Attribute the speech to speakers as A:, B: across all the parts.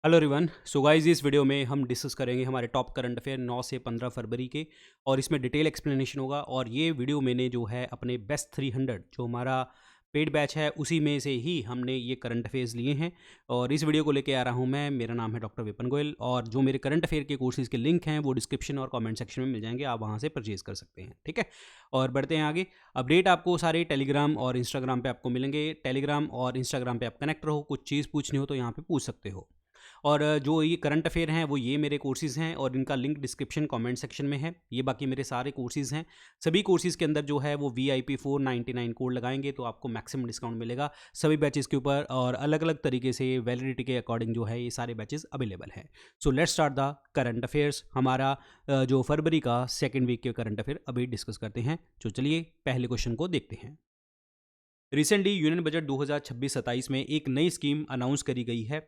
A: Hello everyone. So guys, इस video में हम डिस्कस करेंगे हमारे टॉप करंट अफेयर 9 से 15 फरवरी के, और इसमें डिटेल एक्सप्लेनेशन होगा। और ये वीडियो मैंने जो है अपने बेस्ट 300 जो हमारा पेड बैच है उसी में से ही हमने ये करंट अफेयर्स लिए हैं। और इस वीडियो को लेके आ रहा हूँ मैं। मेरा नाम है डॉक्टर विपिन गोयल, और जो मेरे करंट अफेयर के कोर्सेज के लिंक हैं वो डिस्क्रिप्शन और कमेंट सेक्शन में मिल जाएंगे, आप वहाँ से परचेज कर सकते हैं। ठीक है, और बढ़ते हैं आगे। अपडेट आपको सारे टेलीग्राम और इंस्टाग्राम पे आपको मिलेंगे। टेलीग्राम और इंस्टाग्राम पे आप कनेक्ट रहो, कुछ चीज़ पूछनी हो तो यहाँ पे पूछ सकते हो। और जो ये करंट अफेयर हैं वो ये मेरे कोर्सेज़ हैं, और इनका लिंक डिस्क्रिप्शन कमेंट सेक्शन में है। ये बाकी मेरे सारे कोर्सेज़ हैं। सभी कोर्सेज़ के अंदर जो है वो VIP 499 कोड लगाएंगे तो आपको मैक्सिमम डिस्काउंट मिलेगा सभी बैचेज़ के ऊपर, और अलग अलग तरीके से वैलिडिटी के अकॉर्डिंग जो है ये सारे बैचेज़ अवेलेबल हैं। So let's start the current affairs. हमारा जो फरवरी का सेकेंड वीक के करंट अफेयर अभी डिस्कस करते हैं। तो चलिए पहले क्वेश्चन को देखते हैं। रिसेंटली यूनियन बजट 2026-27 में एक नई स्कीम अनाउंस करी गई है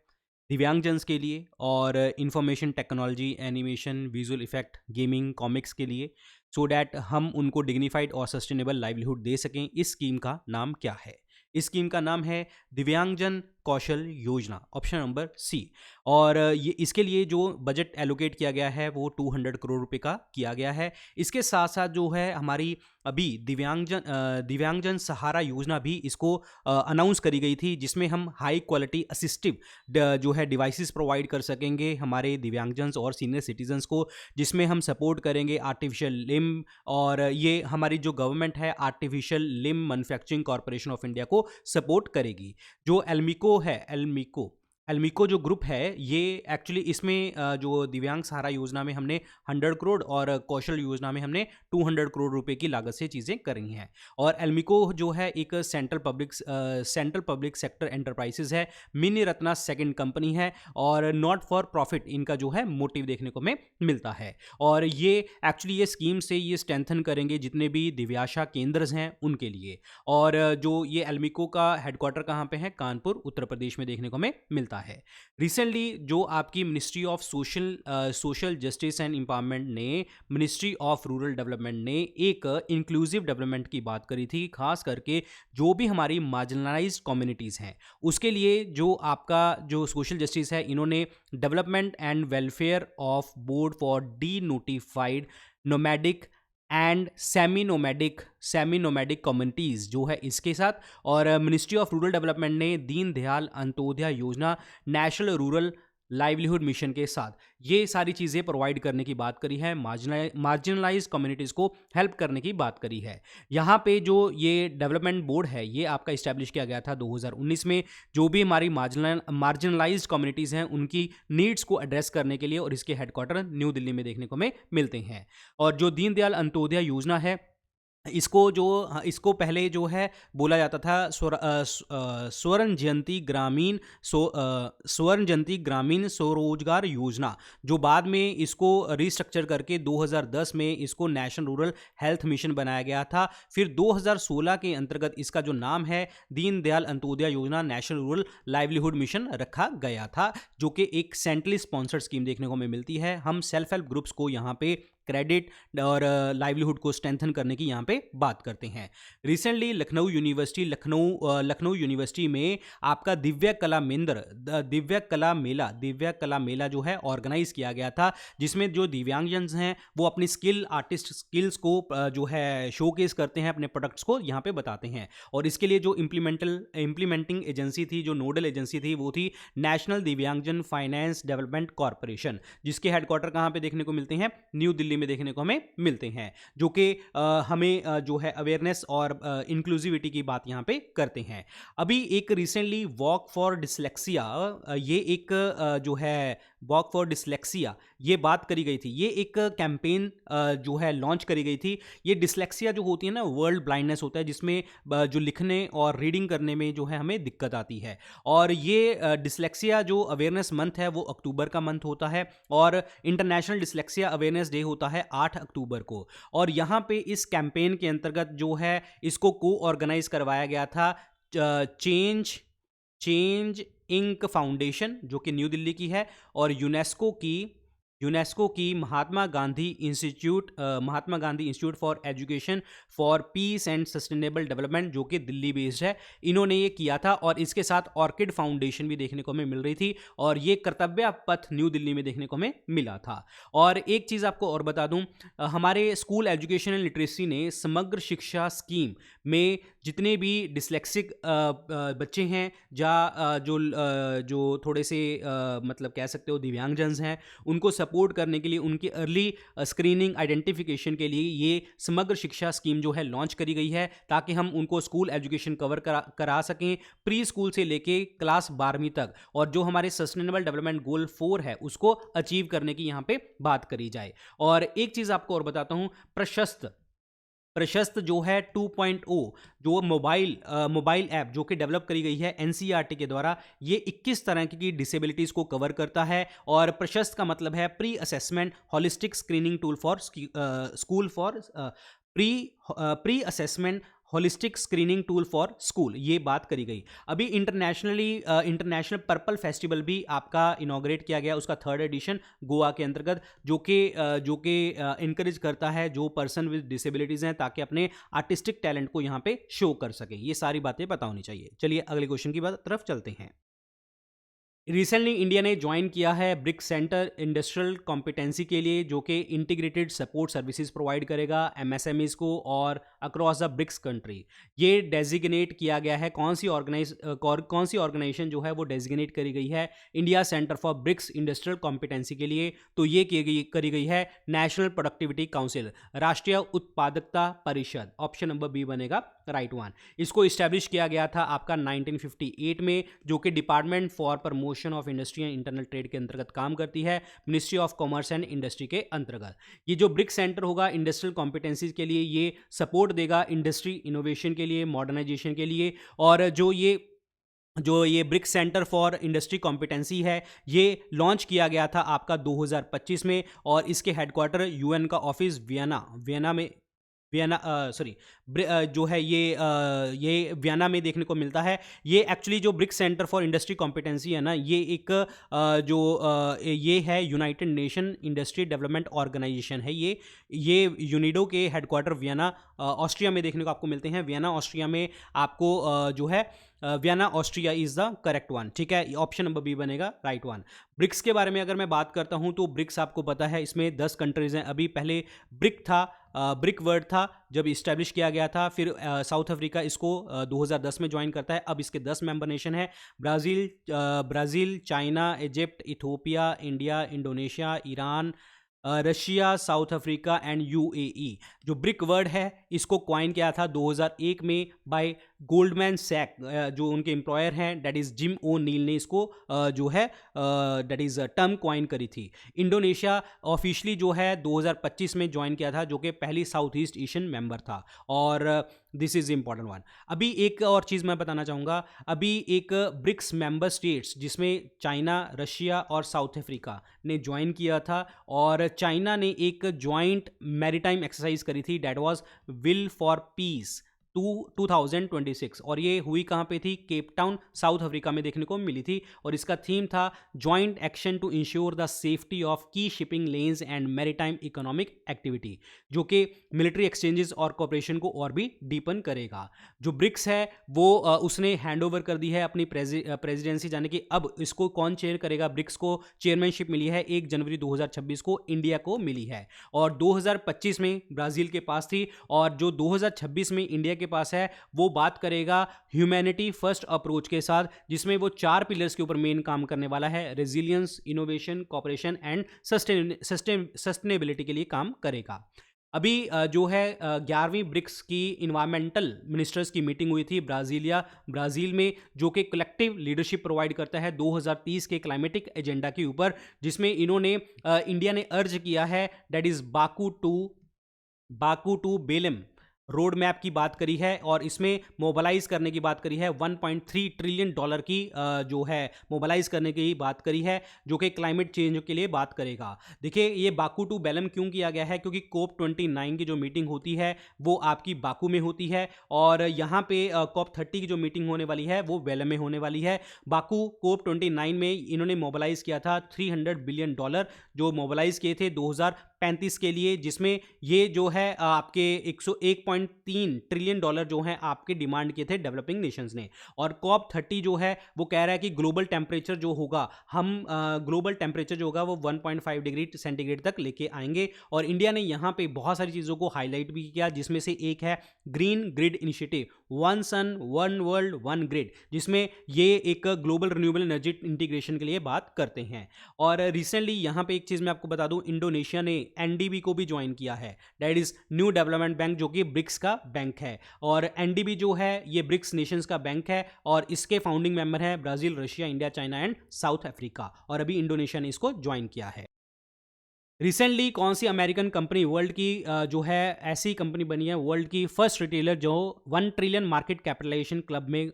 A: दिव्यांगजन्स के लिए, और information technology, animation, visual effect, gaming, comics के लिए, सो डैट हम उनको डिग्निफाइड और सस्टेनेबल लाइवलीहुड दे सकें। इस स्कीम का नाम क्या है? इस स्कीम का नाम है दिव्यांगजन Kaushal Yojana, option number C. और ये इसके लिए जो बजट एलोकेट किया गया है वो 200 करोड़ रुपए का किया गया है। इसके साथ साथ जो है हमारी अभी दिव्यांगजन सहारा योजना भी इसको अनाउंस करी गई थी, जिसमें हम हाई क्वालिटी असिस्टिव जो है डिवाइसेस प्रोवाइड कर सकेंगे हमारे दिव्यांगजन्स और सीनियर सिटीजन्स को, जिसमें हम सपोर्ट करेंगे आर्टिफिशियल लिम्ब। और ये हमारी जो गवर्नमेंट है artificial limb manufacturing corporation of India को सपोर्ट करेगी। जो एल्मिको जो ग्रुप है ये एक्चुअली इसमें जो दिव्यांग सहारा योजना में हमने 100 करोड़ और कौशल योजना में हमने 200 करोड़ रुपए की लागत से चीज़ें करी हैं। और एल्मिको जो है एक सेंट्रल पब्लिक सेक्टर एंटरप्राइजेज है, मिनी रत्ना सेकंड कंपनी है, और नॉट फॉर प्रॉफिट इनका जो है मोटिव देखने को हमें मिलता है। और ये एक्चुअली ये स्कीम से ये स्ट्रेंथन करेंगे जितने भी दिव्याशा केंद्र हैं उनके लिए। और जो ये एल्मिको का हेडक्वार्टर कहाँ पे है? कानपुर, उत्तर प्रदेश में देखने को हमें मिलता है। रिसेंटली जो आपकी ministry of social justice and empowerment ने, मिनिस्ट्री ऑफ रूरल डेवलपमेंट ने एक इंक्लूसिव डेवलपमेंट की बात करी थी, खास करके जो भी हमारी मार्जिनलाइज्ड कम्युनिटीज़ हैं उसके लिए। जो आपका जो सोशल जस्टिस है, इन्होंने development and welfare of board for D notified nomadic and semi nomadic communities जो है इसके साथ। और मिनिस्ट्री ऑफ रूरल डेवलपमेंट ने दीनदयाल अंत्योदय योजना, नेशनल रूरल लाइवलीहुड मिशन के साथ ये सारी चीज़ें प्रोवाइड करने की बात करी है, मार्जिनलाइज कम्युनिटीज़ को हेल्प करने की बात करी है। यहाँ पे जो ये डेवलपमेंट बोर्ड है ये आपका इस्टेब्लिश किया गया था 2019 में, जो भी हमारी मार्जिनलाइज कम्युनिटीज़ हैं उनकी नीड्स को एड्रेस करने के लिए, और इसके हेडक्वार्टर न्यू दिल्ली में देखने को हमें मिलते हैं। और जो दीनदयाल अंत्योदय योजना है इसको पहले जो है बोला जाता था स्वर्ण जयंती ग्रामीण स्वरोजगार योजना, जो बाद में इसको रिस्ट्रक्चर करके 2010 में इसको नेशनल रूरल हेल्थ मिशन बनाया गया था। फिर 2016 के अंतर्गत इसका जो नाम है दीनदयाल अंत्योदय योजना नेशनल रूरल लाइवलीहुड मिशन रखा गया था, जो कि एक सेंट्रली स्पॉन्सर्ड स्कीम देखने को हमें मिलती है। हम सेल्फ हेल्प ग्रुप्स को यहाँ पे क्रेडिट और लाइवलीहुड को स्ट्रेंथन करने की यहाँ पे बात करते हैं। रिसेंटली लखनऊ यूनिवर्सिटी में आपका दिव्य कला मेला जो है ऑर्गेनाइज किया गया था, जिसमें जो दिव्यांगजन हैं वो अपनी स्किल्स को जो है शोकेस करते हैं, अपने प्रोडक्ट्स को यहाँ पे बताते हैं। और इसके लिए जो इम्प्लीमेंटिंग एजेंसी थी, जो नोडल एजेंसी थी, वो थी नेशनल दिव्यांगजन फाइनेंस डेवलपमेंट कॉरपोरेशन, जिसके हेडक्वार्टर कहाँ पे देखने को मिलते हैं? न्यू दिल्ली में देखने को हमें मिलते हैं, जो कि हमें जो है अवेयरनेस और इंक्लूसिविटी की बात यहाँ पे करते हैं। अभी एक रिसेंटली वॉक फॉर डिसलेक्सिया, ये एक जो है वॉक फॉर डिसलेक्सिया ये बात करी गई थी, ये एक कैंपेन जो है लॉन्च करी गई थी। ये डिसलेक्सिया जो होती है ना, वर्ल्ड ब्लाइंडनेस होता है, जिसमें जो लिखने और रीडिंग करने में जो है हमें दिक्कत आती है। और ये डिसलेक्सिया जो अवेयरनेस मंथ है वो अक्टूबर का मंथ होता है, और इंटरनेशनल डिसलेक्सिया अवेयरनेस डे होता है 8 अक्टूबर को। और यहाँ पे इस कैंपेन के अंतर्गत जो है इसको को ऑर्गेनाइज करवाया गया था चेंज इंक फाउंडेशन, जो कि न्यू दिल्ली की है, और यूनेस्को की यूनेस्को की Mahatma Gandhi institute for education for peace and sustainable development, जो कि दिल्ली बेस्ड है, इन्होंने ये किया था। और इसके साथ ऑर्किड फाउंडेशन भी देखने को हमें मिल रही थी, और ये कर्तव्य पथ न्यू दिल्ली में देखने को हमें मिला था। और एक चीज़ आपको और बता दूं, हमारे स्कूल एजुकेशन एंड लिटरेसी ने समग्र शिक्षा स्कीम में जितने भी डिसलेक्सिक बच्चे हैं, जो थोड़े से मतलब कह सकते हो दिव्यांगजन हैं, उनको सपोर्ट करने के लिए, उनकी अर्ली स्क्रीनिंग आइडेंटिफिकेशन के लिए ये समग्र शिक्षा स्कीम जो है लॉन्च करी गई है, ताकि हम उनको स्कूल एजुकेशन कवर करा सकें प्री स्कूल से लेके क्लास 12वीं तक, और जो हमारे सस्टेनेबल डेवलपमेंट गोल 4 है उसको अचीव करने की यहाँ पे बात करी जाए। और एक चीज़ आपको और बताता हूँ, प्रशस्त जो है 2.0 जो मोबाइल ऐप जो कि डेवलप करी गई है एनसीईआरटी के द्वारा, ये 21 तरह की डिसेबिलिटीज़ को कवर करता है। और प्रशस्त का मतलब है pre assessment holistic screening tool for school for pre assessment holistic screening tool for school, ये बात करी गई। अभी इंटरनेशनल पर्पल फेस्टिवल भी आपका इनॉग्रेट किया गया, उसका 3rd एडिशन गोवा के अंतर्गत, जो कि इनकरेज करता है जो पर्सन विद डिसेबिलिटीज़ हैं, ताकि अपने आर्टिस्टिक टैलेंट को यहाँ पे शो कर सकें। ये सारी बातें पता होनी चाहिए। चलिए अगले क्वेश्चन की तरफ चलते हैं। रिसेंटली इंडिया ने ज्वाइन किया है ब्रिक्स सेंटर इंडस्ट्रियल कॉम्पिटेंसी के लिए, जो कि इंटीग्रेटेड सपोर्ट सर्विसेज प्रोवाइड करेगा एमएसएमईज को और अक्रॉस द ब्रिक्स कंट्री। ये डेजिग्नेट किया गया है, कौन सी ऑर्गेनाइजेशन जो है वो डेजिग्नेट करी गई है India centre for BRICS industrial competency के लिए, तो ये करी गई है नेशनल प्रोडक्टिविटी काउंसिल, राष्ट्रीय उत्पादकता परिषद। ऑप्शन नंबर बी बनेगा राइट वन। इसको इस्टेब्लिश किया गया था आपका 1958 में, जो कि department for promotion of industry and internal trade के अंतर्गत काम करती है, ministry of commerce and industry के अंतर्गत। ये जो ब्रिक्स सेंटर होगा इंडस्ट्रियल कॉम्पिटेंसीज के लिए, ये सपोर्ट देगा इंडस्ट्री इनोवेशन के लिए, मॉडर्नाइजेशन के लिए। और जो ये BRICS centre for industry competency है, ये लॉन्च किया गया था आपका 2025 में, और इसके हेडक्वार्टर यूएन का ऑफिस जो है ये वियना में देखने को मिलता है। ये एक्चुअली जो BRICS centre for industry competency है ना, ये एक ये है united nation industry development organisation है। ये यूनिडो के हेडक्वार्टर वियना ऑस्ट्रिया में देखने को आपको मिलते हैं। वियना ऑस्ट्रिया में आपको जो है Vienna Austria is the correct one. ठीक है, ऑप्शन नंबर बी बनेगा राइट वन। ब्रिक्स के बारे में अगर मैं बात करता हूं, तो ब्रिक्स आपको पता है इसमें 10 कंट्रीज हैं। अभी पहले ब्रिक वर्ड था जब इस्टेब्लिश किया गया था, फिर साउथ अफ्रीका इसको 2010 में ज्वाइन करता है। अब इसके 10 मेंबर नेशन है, Brazil, China, Egypt, Ethiopia, India, Indonesia, Iran, Russia, south Africa and UAE. जो ब्रिक वर्ड है इसको क्वाइन किया था 2001 में बाय गोल्डमैन सैक, जो उनके एम्प्लॉयर हैं डेट इज़ जिम ओ नील ने इसको जो है डेट इज़ टर्म क्वाइन करी थी। इंडोनेशिया ऑफिशियली जो है 2025 में ज्वाइन किया था, जो कि पहली साउथ ईस्ट एशियन मेंबर था। और दिस इज़ इम्पॉर्टेंट वन। अभी एक और चीज़ मैं बताना चाहूँगा, अभी एक ब्रिक्स मेंबर स्टेट्स जिसमें चाइना, रशिया और साउथ अफ्रीका ने ज्वाइन किया था, और चाइना ने एक ज्वाइंट मैरीटाइम एक्सरसाइज करी थी that was will for peace 2026, और ये हुई कहाँ पे थी? केप टाउन, साउथ अफ्रीका में देखने को मिली थी। और इसका थीम था joint action to ensure the safety of की shipping lanes and maritime economic activity, जो कि मिलिट्री एक्सचेंजेस और कॉपरेशन को और भी डीपन करेगा। जो ब्रिक्स है वो उसने हैंडओवर कर दी है अपनी प्रेसिडेंसी, जाने कि अब इसको कौन चेयर करेगा। ब्रिक्स को चेयरमैनशिप मिली है 1 जनवरी 2026 को, इंडिया को मिली है, और 2025 में ब्राज़ील के पास थी, और जो 2026 में इंडिया के पास है वो बात करेगा ह्यूमैनिटी फर्स्ट अप्रोच के साथ, जिसमें वो 4 पिलर्स के ऊपर मेन काम करने वाला है। Resilience, innovation, cooperation and sustainability के लिए काम करेगा। अभी जो है 11वीं ब्रिक्स की इन्वायरमेंटल मिनिस्टर्स की मीटिंग हुई थी ब्राज़ील में, जो कि कलेक्टिव लीडरशिप प्रोवाइड करता है 2030 के क्लाइमेटिक एजेंडा के ऊपर, जिसमें इन्होंने इंडिया ने अर्ज किया है that is Baku to Belem road map की बात करी है और इसमें मोबालाइज करने की बात करी है। 1.3 ट्रिलियन डॉलर की जो है मोबालाइज करने की बात करी है, जो कि क्लाइमेट चेंज के लिए बात करेगा। देखिए ये बाकू टू बेलम क्यों किया गया है, क्योंकि कोप 29 की जो मीटिंग होती है वो आपकी बाकू में होती है, और यहाँ पे कोप 30 की जो मीटिंग होने वाली है वो बेलम में होने वाली है। बाकू कोप 29 में इन्होंने मोबालाइज किया था $300 बिलियन, जो मोबालाइज किए थे 2035 के लिए, जिसमें ये जो है आपके 101.3 ट्रिलियन डॉलर जो है आपके डिमांड किए थे डेवलपिंग नेशंस ने। और कॉप 30 जो है वो कह रहा है कि ग्लोबल टेम्परेचर जो होगा, हम ग्लोबल टेम्परेचर जो होगा वो 1.5 डिग्री सेंटीग्रेड तक लेके आएंगे। और इंडिया ने यहाँ पे बहुत सारी चीज़ों को हाईलाइट भी किया, जिसमें से एक है green grid initiative, one sun one world one grid, जिसमें ये एक ग्लोबल रिन्यूएबल एनर्जी इंटीग्रेशन के लिए बात करते हैं। और रिसेंटली यहाँ पे एक चीज़ मैं आपको बता दूं, इंडोनेशिया ने एनडीबी को भी ज्वाइन किया है, that is new development bank, जो कि ब्रिक्स का बैंक है। और एनडीबी जो है ये ब्रिक्स नेशंस का बैंक है, और इसके फाउंडिंग मेंबर है Brazil, Russia, India, China and south Africa, और अभी इंडोनेशिया ने इसको ज्वाइन किया है। रिसेंटली कौन सी अमेरिकन कंपनी वर्ल्ड की जो है ऐसी कंपनी बनी है, वर्ल्ड की फर्स्ट रिटेलर जो 1 ट्रिलियन मार्केट कैपिटलाइजेशन क्लब में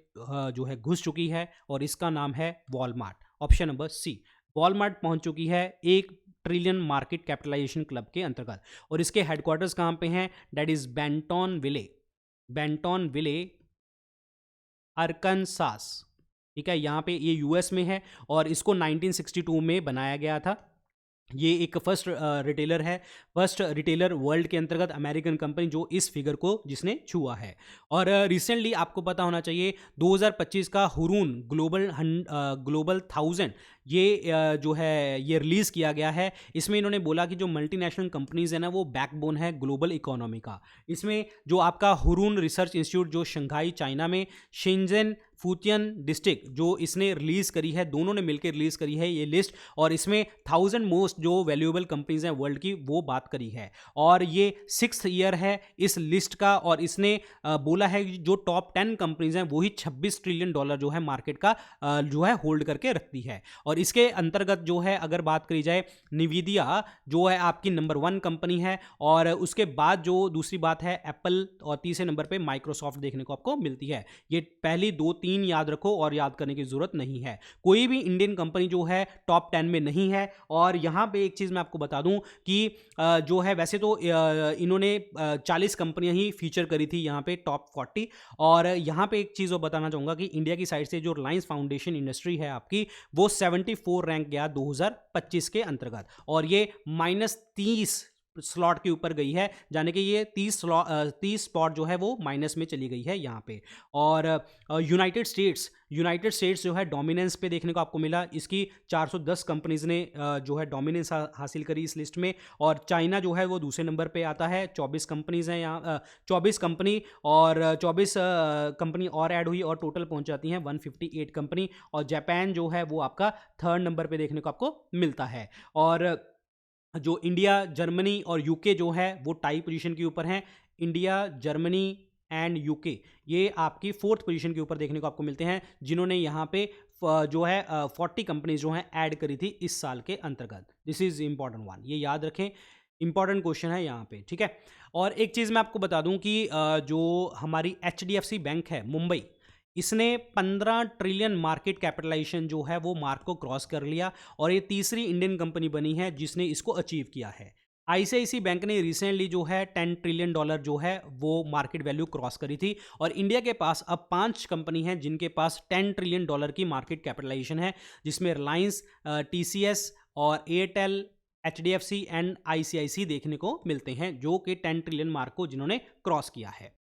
A: जो है घुस चुकी है, और इसका नाम है Walmart. Option number C, Walmart पहुंच चुकी है 1 ट्रिलियन मार्केट कैपिटलाइजेशन क्लब के अंतर्गत। और इसके हेडक्वार्टर्स कहाँ पे हैं, that is Bentonville Arkansas. ठीक है, यहाँ पे ये यूएस में है, और इसको 1962 में बनाया गया था। ये एक फर्स्ट रिटेलर वर्ल्ड के अंतर्गत अमेरिकन कंपनी जो इस फिगर को जिसने छुआ है। और रिसेंटली आपको पता होना चाहिए 2025 का हुरून ग्लोबल 1000 ये जो है ये रिलीज़ किया गया है। इसमें इन्होंने बोला कि जो मल्टीनेशनल कंपनीज है ना वो बैकबोन है ग्लोबल इकोनॉमी का। इसमें जो आपका हुरून रिसर्च इंस्टीट्यूट जो शंघाई चाइना में, शेंजन फूटियन डिस्ट्रिक्ट जो इसने रिलीज़ करी है, दोनों ने मिलकर रिलीज़ करी है ये लिस्ट, और इसमें 1000 मोस्ट जो वैल्यूएबल कंपनीज हैं वर्ल्ड की वो बात करी है। और ये 6th ईयर है इस लिस्ट का, और इसने बोला है कि जो टॉप 10 कंपनीज हैं वही 26 ट्रिलियन डॉलर जो है मार्केट का जो है होल्ड करके रखती है। और इसके अंतर्गत जो है अगर बात करी जाए, निविदिया जो है आपकी नंबर 1 कंपनी है, और उसके बाद जो दूसरी बात है एप्पल, और तीसरे नंबर पे माइक्रोसॉफ्ट देखने को आपको मिलती है। ये पहली 2-3 याद रखो और याद करने की जरूरत नहीं है। कोई भी इंडियन कंपनी जो है टॉप 10 में नहीं है। और यहां पे एक चीज मैं आपको बता दूं कि जो है वैसे तो इन्होंने 40 कंपनियां ही फीचर करी थी यहां पे टॉप 40। और यहां पे एक चीज और बताना चाहूंगा कि इंडिया की साइड से जो रिलायंस फाउंडेशन इंडस्ट्री है आपकी, वो 74 रैंक गया 2025 के अंतर्गत, और ये -30 स्लॉट के ऊपर गई है, जाने कि ये 30 स्पॉट जो है वो माइनस में चली गई है यहाँ पे। और यूनाइटेड स्टेट्स जो है डोमिनेंस पे देखने को आपको मिला, इसकी 410 कंपनीज ने जो है डोमिनेंस हासिल करी इस लिस्ट में। और चाइना जो है वो दूसरे नंबर पे आता है, 24 कंपनीज हैं यहाँ, 24 कंपनी, और 24 कंपनी और ऐड हुई और टोटल पहुँच जाती हैं 158 कंपनी। और जापान जो है वो आपका 3rd नंबर पे देखने को आपको मिलता है। और जो इंडिया, जर्मनी और यूके जो है वो टाई पोजीशन के ऊपर हैं। इंडिया, जर्मनी एंड यूके ये आपकी 4th पोजीशन के ऊपर देखने को आपको मिलते हैं, जिन्होंने यहाँ पे जो है 40 कंपनीज जो हैं ऐड करी थी इस साल के अंतर्गत। दिस इज इंपॉर्टेंट वन, ये याद रखें, इंपॉर्टेंट क्वेश्चन है यहाँ पे, ठीक है। और एक चीज़ मैं आपको बता दूं कि जो हमारी HDFC बैंक है मुंबई, इसने 15 ट्रिलियन मार्केट कैपिटलाइजेशन जो है वो मार्क को क्रॉस कर लिया, और ये तीसरी इंडियन कंपनी बनी है जिसने इसको अचीव किया है। आईसीआईसी बैंक ने रिसेंटली जो है 10 ट्रिलियन डॉलर जो है वो मार्केट वैल्यू क्रॉस करी थी, और इंडिया के पास अब 5 कंपनी हैं जिनके पास 10 ट्रिलियन डॉलर की मार्केट कैपिटलाइजेशन है, जिसमें रिलायंस, TCS और एयरटेल, HDFC एंड ICICI देखने को मिलते हैं, जो कि 10 ट्रिलियन मार्क को जिन्होंने क्रॉस किया है।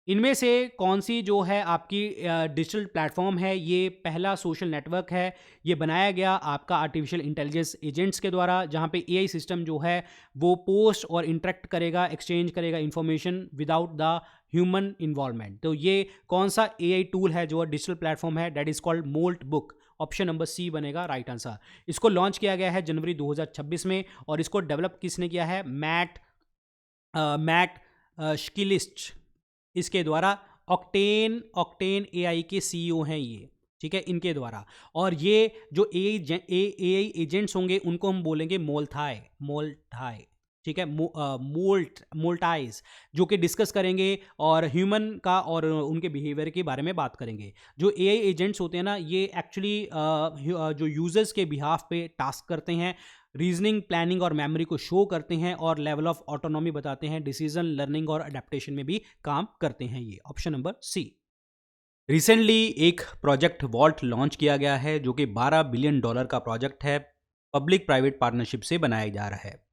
A: इनमें से कौन सी जो है आपकी डिजिटल प्लेटफॉर्म है, ये पहला सोशल नेटवर्क है, ये बनाया गया आपका आर्टिफिशियल इंटेलिजेंस एजेंट्स के द्वारा, जहाँ पे AI सिस्टम जो है वो पोस्ट और इंटरेक्ट करेगा, एक्सचेंज करेगा information without the human involvement. तो ये कौन सा AI टूल है जो डिजिटल प्लेटफॉर्म है, that is called Moltbook. Option number C बनेगा राइट आंसर। इसको लॉन्च किया गया है जनवरी 2026 में, और इसको डेवलप किसने किया है, मैट श्किलिस्ट, इसके द्वारा। ऑक्टेन AI के CEO हैं ये, ठीक है, इनके द्वारा। और ये जो AI एजेंट्स होंगे उनको हम बोलेंगे मोल्थाई। ठीक है, मोल्टाइज, जो कि डिस्कस करेंगे और ह्यूमन का और उनके बिहेवियर के बारे में बात करेंगे। जो एआई एजेंट्स होते हैं ना, ये एक्चुअली जो यूजर्स के बिहाफ पे टास्क करते हैं, रीजनिंग, प्लानिंग और मेमोरी को शो करते हैं और लेवल ऑफ ऑटोनॉमी बताते हैं, डिसीजन, लर्निंग और अडेप्टेशन में भी काम करते हैं। ये ऑप्शन नंबर सी। रिसेंटली एक प्रोजेक्ट वॉल्ट लॉन्च किया गया है जो कि $12 बिलियन का प्रोजेक्ट है, पब्लिक प्राइवेट पार्टनरशिप से बनाया जा रहा है।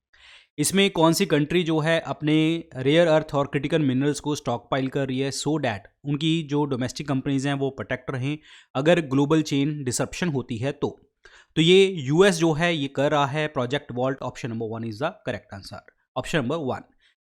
A: इसमें कौन सी कंट्री जो है अपने रेयर अर्थ और क्रिटिकल मिनरल्स को स्टॉक पाइल कर रही है सो डैट उनकी जो डोमेस्टिक कंपनीज हैं वो प्रोटेक्ट रहें अगर ग्लोबल चेन डिसरप्शन होती है तो ये यूएस जो है ये कर रहा है project vault. Option number 1 is the correct answer. Option number 1,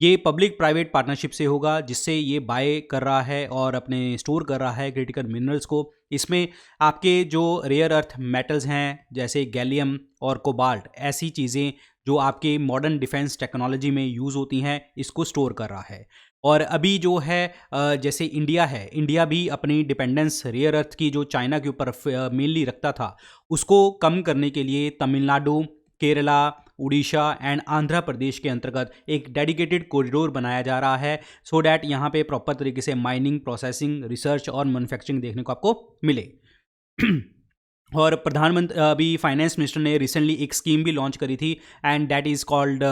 A: ये पब्लिक प्राइवेट पार्टनरशिप से होगा जिससे ये बाय कर रहा है और अपने स्टोर कर रहा है क्रिटिकल मिनरल्स को। इसमें आपके जो रेयर अर्थ मेटल्स हैं जैसे गैलियम और कोबाल्ट, ऐसी चीज़ें जो आपके मॉडर्न डिफेंस टेक्नोलॉजी में यूज़ होती हैं, इसको स्टोर कर रहा है। और अभी जो है जैसे इंडिया है, इंडिया भी अपनी डिपेंडेंस रेयर अर्थ की जो चाइना के ऊपर मेनली रखता था, उसको कम करने के लिए तमिलनाडु, केरला, उड़ीसा एंड आंध्र प्रदेश के अंतर्गत एक डेडिकेटेड कॉरिडोर बनाया जा रहा है सो डैट यहाँ पे प्रॉपर तरीके से माइनिंग, प्रोसेसिंग, रिसर्च और मैन्युफैक्चरिंग देखने को आपको मिले। और प्रधानमंत्री अभी फाइनेंस मिनिस्टर ने रिसेंटली एक स्कीम भी लॉन्च करी थी and that is called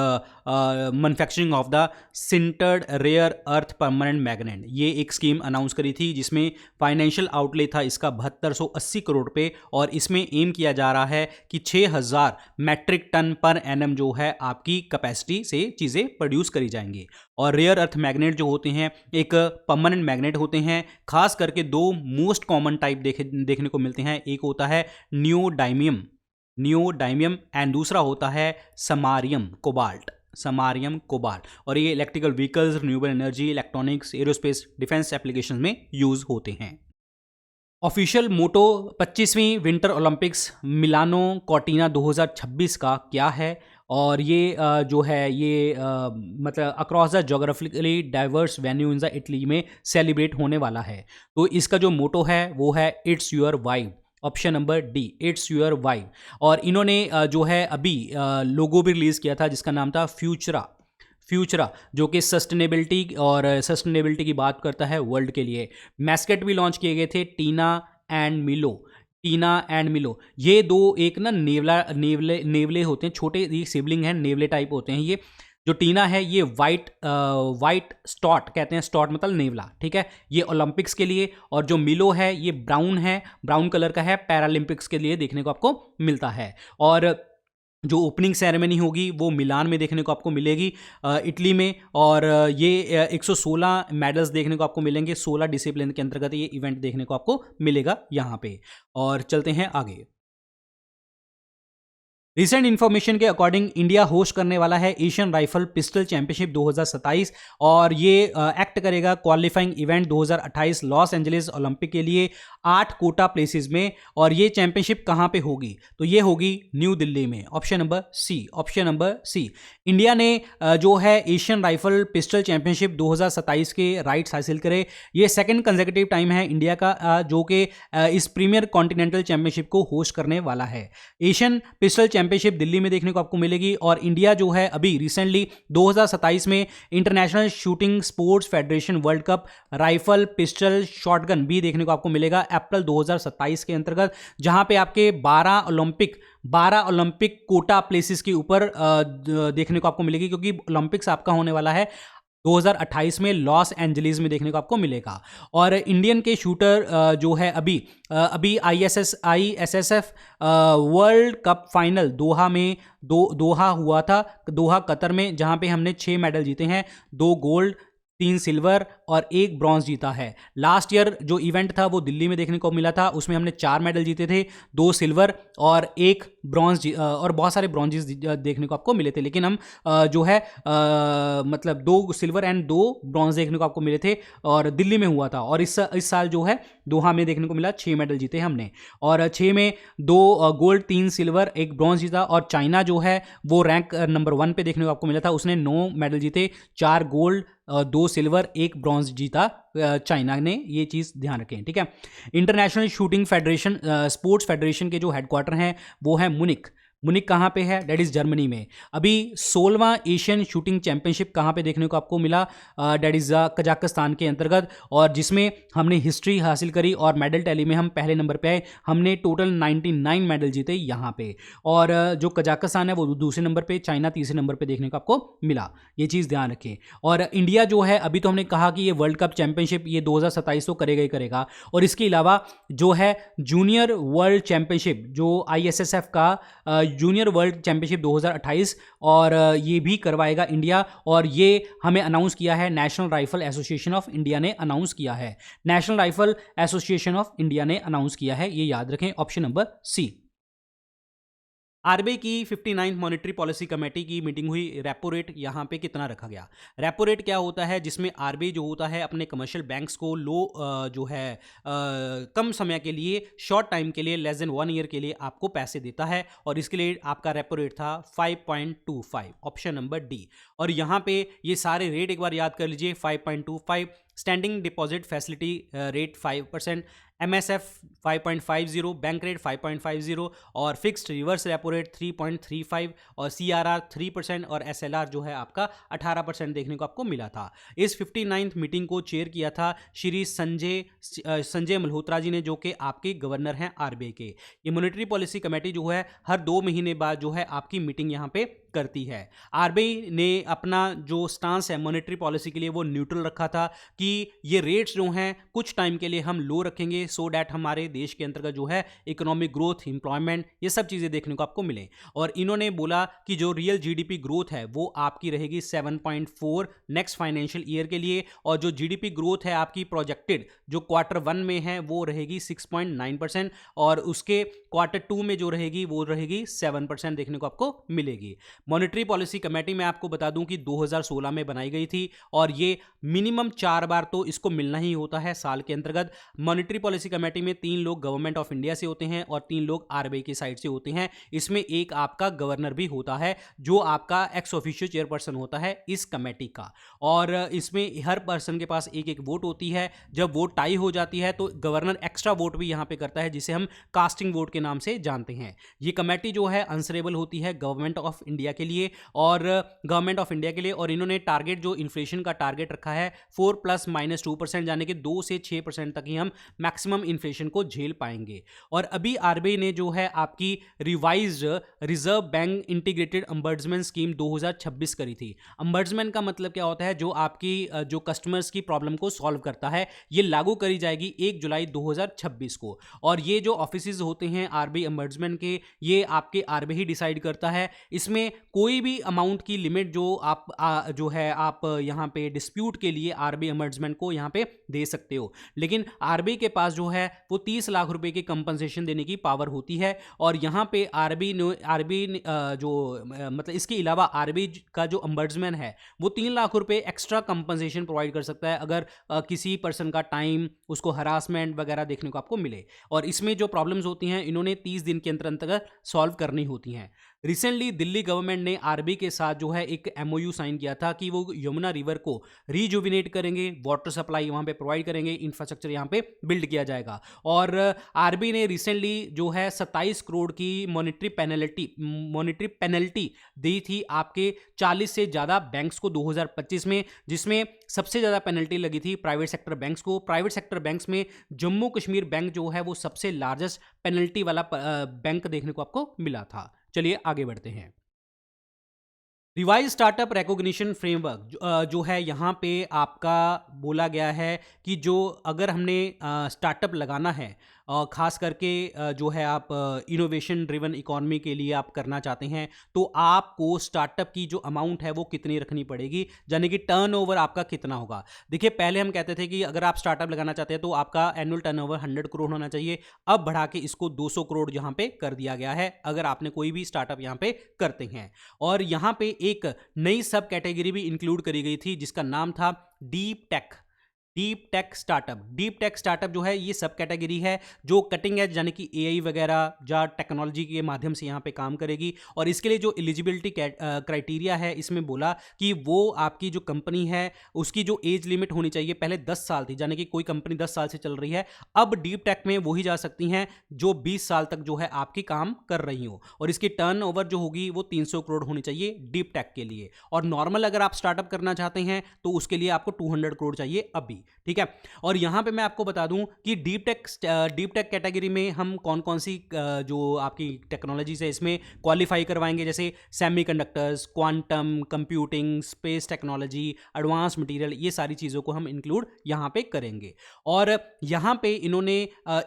A: manufacturing of the sintered rare earth permanent magnet. ये एक स्कीम अनाउंस करी थी जिसमें फाइनेंशियल आउटले था इसका 7280 करोड़ रुपये और इसमें एम किया जा रहा है कि 6000 मैट्रिक टन पर एनम जो है आपकी कैपेसिटी से चीज़ें प्रोड्यूस करी जाएंगी। और रेयर अर्थ मैग्नेट जो होते हैं एक परमानेंट मैग्नेट होते हैं। खास करके दो मोस्ट कॉमन टाइप देखने को मिलते हैं, एक होता है नियोडाइमियम एंड दूसरा होता है समारियम कोबाल्ट। और ये electrical vehicles, renewable energy, electronics, aerospace, defence application में यूज होते हैं। ऑफिशियल मोटो 25वीं विंटर ओलंपिक्स मिलानो कॉर्टिना 2026 का क्या है? और ये जो है ये मतलब across the geographically diverse venue in the Italy में सेलिब्रेट होने वाला है। तो इसका जो मोटो है वो है it's your vibe. Option number D, it's your vibe. और इन्होंने जो है अभी लोगो भी रिलीज़ किया था जिसका नाम था फ्यूचरा, जो कि सस्टेनेबिलिटी की बात करता है वर्ल्ड के लिए। मैस्केट भी लॉन्च किए गए थे, टीना एंड मिलो। ये दो एक ना नेवले होते हैं, छोटे सिबलिंग हैं, नेवले टाइप होते हैं। ये जो टीना है ये वाइट स्टॉट कहते हैं, स्टॉट मतलब नेवला, ठीक है, ये ओलंपिक्स के लिए। और जो मिलो है ये ब्राउन कलर का है, पैरालंपिक्स के लिए देखने को आपको मिलता है। और जो ओपनिंग सेरेमनी होगी वो मिलान में देखने को आपको मिलेगी, इटली में। और ये 116 मेडल्स देखने को आपको मिलेंगे, 16 डिसिप्लिन के अंतर्गत ये इवेंट देखने को आपको मिलेगा यहाँ पे। और चलते हैं आगे। रिसेंट इन्फॉर्मेशन के अकॉर्डिंग इंडिया होस्ट करने वाला है एशियन राइफल पिस्टल चैंपियनशिप 2027 और ये एक्ट करेगा qualifying event 2028 Los Angeles Olympic के लिए 8 कोटा प्लेसेस में। और ये चैंपियनशिप कहाँ पे होगी? तो ये होगी न्यू दिल्ली में। Option number C. इंडिया ने जो है एशियन राइफल पिस्टल चैंपियनशिप 2027 के राइट्स हासिल करे। ये सेकेंड कंसेक्यूटिव टाइम है इंडिया का जो कि इस प्रीमियर कॉन्टिनेंटल चैंपियनशिप को होस्ट करने वाला है। एशियन पिस्टल चैंपियनशिप दिल्ली में देखने को आपको मिलेगी। और इंडिया जो है अभी रिसेंटली 2027 में international shooting sports federation world cup rifle, pistol, shotgun भी देखने को आपको मिलेगा अप्रैल 2027 के अंतर्गत, जहां पे आपके 12 ओलंपिक कोटा प्लेसेस के ऊपर देखने को आपको मिलेगी, क्योंकि ओलंपिक्स आपका होने वाला है 2028 में लॉस एंजलिस में देखने को आपको मिलेगा। और इंडियन के शूटर जो है अभी ISSF वर्ल्ड कप फाइनल दोहा हुआ था, दोहा कतर में, जहां पे हमने 6 मेडल जीते हैं, 2 गोल्ड, 3 सिल्वर और 1 ब्रॉन्ज जीता है। लास्ट ईयर जो इवेंट था वो दिल्ली में देखने को मिला था, उसमें हमने 4 मेडल जीते थे, 2 सिल्वर और 1 ब्रॉन्ज और बहुत सारे ब्रॉन्जेस देखने को आपको मिले थे। लेकिन हम जो है मतलब 2 सिल्वर एंड 2 ब्रॉन्ज देखने को आपको मिले थे और दिल्ली में हुआ था। और इस साल जो है दोहा में देखने को मिला 6 मेडल जीते हमने, और 6 में 2 गोल्ड, 3 सिल्वर, 1 ब्रॉन्ज जीता। और चाइना जो है वो रैंक नंबर 1 पे देखने को आपको मिला था, उसने 9 मेडल जीते, 4 गोल्ड, 2 सिल्वर, 1 ब्रॉन्ज जीता चाइना ने। ये चीज़ ध्यान रखें, ठीक है। International shooting federation sports federation के जो हेडक्वार्टर हैं वो है मुनिक मुनिक कहाँ पे है? दैट इज़ जर्मनी में। अभी 16वां एशियन शूटिंग चैंपियनशिप कहाँ पे देखने को आपको मिला? दैट इज़ कजाकिस्तान के अंतर्गत, और जिसमें हमने हिस्ट्री हासिल करी और मेडल टैली में हम पहले नंबर पे आए। हमने टोटल 99 मेडल जीते यहाँ पे, और जो कजाकिस्तान है वो दूसरे नंबर पे, चाइना तीसरे नंबर पे देखने को आपको मिला। ये चीज़ ध्यान रखें। और इंडिया जो है, अभी तो हमने कहा कि ये वर्ल्ड कप चैंपियनशिप ये 2027 तो करेगा ही करेगा, और इसके अलावा जो है जूनियर वर्ल्ड चैंपियनशिप जो ISSF का जूनियर वर्ल्ड चैंपियनशिप 2028, और ये भी करवाएगा इंडिया, और ये हमें अनाउंस किया है national rifle association of India ने अनाउंस किया है। National rifle association of India ने अनाउंस किया है, ये याद रखें, ऑप्शन नंबर सी। आरबीआई की 59th मॉनेटरी पॉलिसी कमेटी की मीटिंग हुई। रेपो रेट यहाँ पे कितना रखा गया? रेपो रेट क्या होता है? जिसमें आरबीआई जो होता है अपने कमर्शियल बैंक्स को जो है कम समय के लिए, शॉर्ट टाइम के लिए, लेस देन 1 ईयर के लिए आपको पैसे देता है, और इसके लिए आपका रेपो रेट था 5.25, ऑप्शन नंबर डी। और यहाँ पे ये सारे रेट एक बार याद कर लीजिए। 5.25 standing deposit facility rate 5%, MSF 5.50, bank rate 5.50, और फिक्स्ड रिवर्स रेपो रेट 3.35, और CRR 3%, और SLR जो है आपका 18% देखने को आपको मिला था। इस 59th मीटिंग को चेयर किया था श्री संजय मल्होत्रा जी ने, जो कि आपके गवर्नर हैं आरबीआई के। ये मॉनेटरी पॉलिसी कमेटी जो है हर 2 महीने बाद जो है आपकी मीटिंग यहाँ पे करती है। आरबीआई ने अपना जो स्टांस है मॉनेटरी पॉलिसी के लिए वो न्यूट्रल रखा था कि ये रेट्स जो हैं कुछ टाइम के लिए हम लो रखेंगे, सो डैट हमारे देश के अंतर्गत जो है इकोनॉमिक ग्रोथ, एम्प्लॉयमेंट, ये सब चीज़ें देखने को आपको मिले। और इन्होंने बोला कि जो रियल जीडीपी ग्रोथ है वो आपकी रहेगी 7.4 नेक्स्ट फाइनेंशियल ईयर के लिए, और जो जीडीपी ग्रोथ है आपकी प्रोजेक्टेड जो Q1 में है वो रहेगी 6.9%, और उसके Q2 में जो रहेगी वो रहेगी 7% देखने को आपको मिलेगी। मॉनेटरी पॉलिसी कमेटी में आपको बता दूं कि 2016 में बनाई गई थी, और ये मिनिमम 4 बार तो इसको मिलना ही होता है साल के अंतर्गत। मॉनेटरी पॉलिसी कमेटी में 3 लोग गवर्नमेंट ऑफ इंडिया से होते हैं और 3 लोग आरबीआई की साइड से होते हैं। इसमें एक आपका गवर्नर भी होता है जो आपका एक्स ऑफिशियो चेयरपर्सन होता है इस कमेटी का, और इसमें हर पर्सन के पास एक एक वोट होती है। जब वोट टाई हो जाती है तो गवर्नर एक्स्ट्रा वोट भी यहाँ पे करता है, जिसे हम कास्टिंग वोट के नाम से जानते हैं। ये कमेटी जो है आंसरेबल होती है गवर्नमेंट ऑफ इंडिया के लिए, और गवर्नमेंट ऑफ इंडिया के लिए, और इन्होंने टारगेट जो इन्फ्लेशन का टारगेट रखा है 4 ± 2%, यानी कि 2 से 6% तक ही हम मैक्सिमम इन्फ्लेशन को झेल पाएंगे। और अभी आरबीआई ने जो है आपकी revised reserve bank integrated ombudsman scheme 2026 करी थी। अम्बर्समेंट का मतलब क्या होता है? जो आपकी जो कस्टमर्स की प्रॉब्लम को सॉल्व करता है। ये लागू करी जाएगी 1 जुलाई 2026 को, और ये जो ऑफिसेज होते हैं आरबीआई अम्बर्समेंट के, ये आपके आरबीआई ही डिसाइड करता है। इसमें कोई भी अमाउंट की लिमिट जो आप जो है आप यहाँ पे डिस्प्यूट के लिए आरबीआई अम्बर्समेंट को यहाँ पे दे सकते हो, लेकिन आरबीआई के पास जो है वो 30 लाख रुपए की कंपनसेशन देने की पावर होती है। और यहाँ पे आरबीआई जो मतलब इसके अलावा आरबीआई का जो अम्बर्समेंट है वो 3 लाख रुपए एक्स्ट्रा कंपनसेशन प्रोवाइड कर सकता है अगर किसी पर्सन का टाइम, उसको हरासमेंट वगैरह देखने को आपको मिले। और इसमें जो प्रॉब्लम्स होती हैं इन्होंने 30 दिन के अंतर्गत सॉल्व करनी होती हैं। रिसेंटली दिल्ली गवर्नमेंट ने आरबीआई के साथ जो है एक एमओयू साइन किया था कि वो यमुना रिवर को रिजुविनेट करेंगे, वाटर सप्लाई वहाँ पे प्रोवाइड करेंगे, इंफ्रास्ट्रक्चर यहाँ पे बिल्ड किया जाएगा। और आरबीआई ने रिसेंटली जो है 27 करोड़ की मॉनेटरी पेनल्टी दी थी आपके 40 से ज़्यादा बैंक्स को 2025 में, जिसमें सबसे ज़्यादा पेनल्टी लगी थी प्राइवेट सेक्टर बैंक्स को। प्राइवेट सेक्टर बैंक्स में जम्मू कश्मीर बैंक जो है वो सबसे लार्जेस्ट पेनल्टी वाला बैंक देखने को आपको मिला था। चलिए आगे बढ़ते हैं। रिवाइज स्टार्टअप रिकॉग्निशन फ्रेमवर्क जो है यहाँ पे आपका बोला गया है कि जो अगर हमने स्टार्टअप लगाना है, खास करके जो है आप इनोवेशन ड्रिवन इकोनॉमी के लिए आप करना चाहते हैं, तो आपको स्टार्टअप की जो अमाउंट है वो कितनी रखनी पड़ेगी, यानी कि टर्नओवर आपका कितना होगा। देखिए पहले हम कहते थे कि अगर आप स्टार्टअप लगाना चाहते हैं तो आपका एनुअल टर्नओवर 100 करोड़ होना चाहिए। अब बढ़ा के इसको 200 करोड़ यहाँ पे कर दिया गया है अगर आपने कोई भी स्टार्टअप यहाँ पे करते हैं। और यहाँ पे एक नई सब कैटेगरी भी इंक्लूड करी गई थी जिसका नाम था deep tech. Deep tech startup. Deep tech startup जो है ये सब कैटेगरी है जो कटिंग एज यानी कि एआई वगैरह या टेक्नोलॉजी के माध्यम से यहाँ पे काम करेगी। और इसके लिए जो एलिजिबिलिटी क्राइटेरिया है इसमें बोला कि वो आपकी जो कंपनी है उसकी जो एज लिमिट होनी चाहिए, पहले 10 साल थी, यानी कि कोई कंपनी 10 साल से चल रही है, अब डीप टेक में वही जा सकती हैं जो 20 साल तक जो है आपकी काम कर रही हो। और इसकी टर्नओवर जो होगी वो 300 करोड़ होनी चाहिए डीप टेक के लिए। और नॉर्मल अगर आप स्टार्टअप करना चाहते हैं तो उसके लिए आपको 200 करोड़ चाहिए अभी, ठीक है। और यहां पे मैं आपको बता दूं कि डीप टेक कैटेगरी में हम कौन कौन सी जो आपकी टेक्नोलॉजीज है इसमें क्वालिफाई करवाएंगे, जैसे semiconductors, quantum computing, space technology, advance material, ये सारी चीज़ों को हम इंक्लूड यहाँ पे करेंगे। और यहाँ पे इन्होंने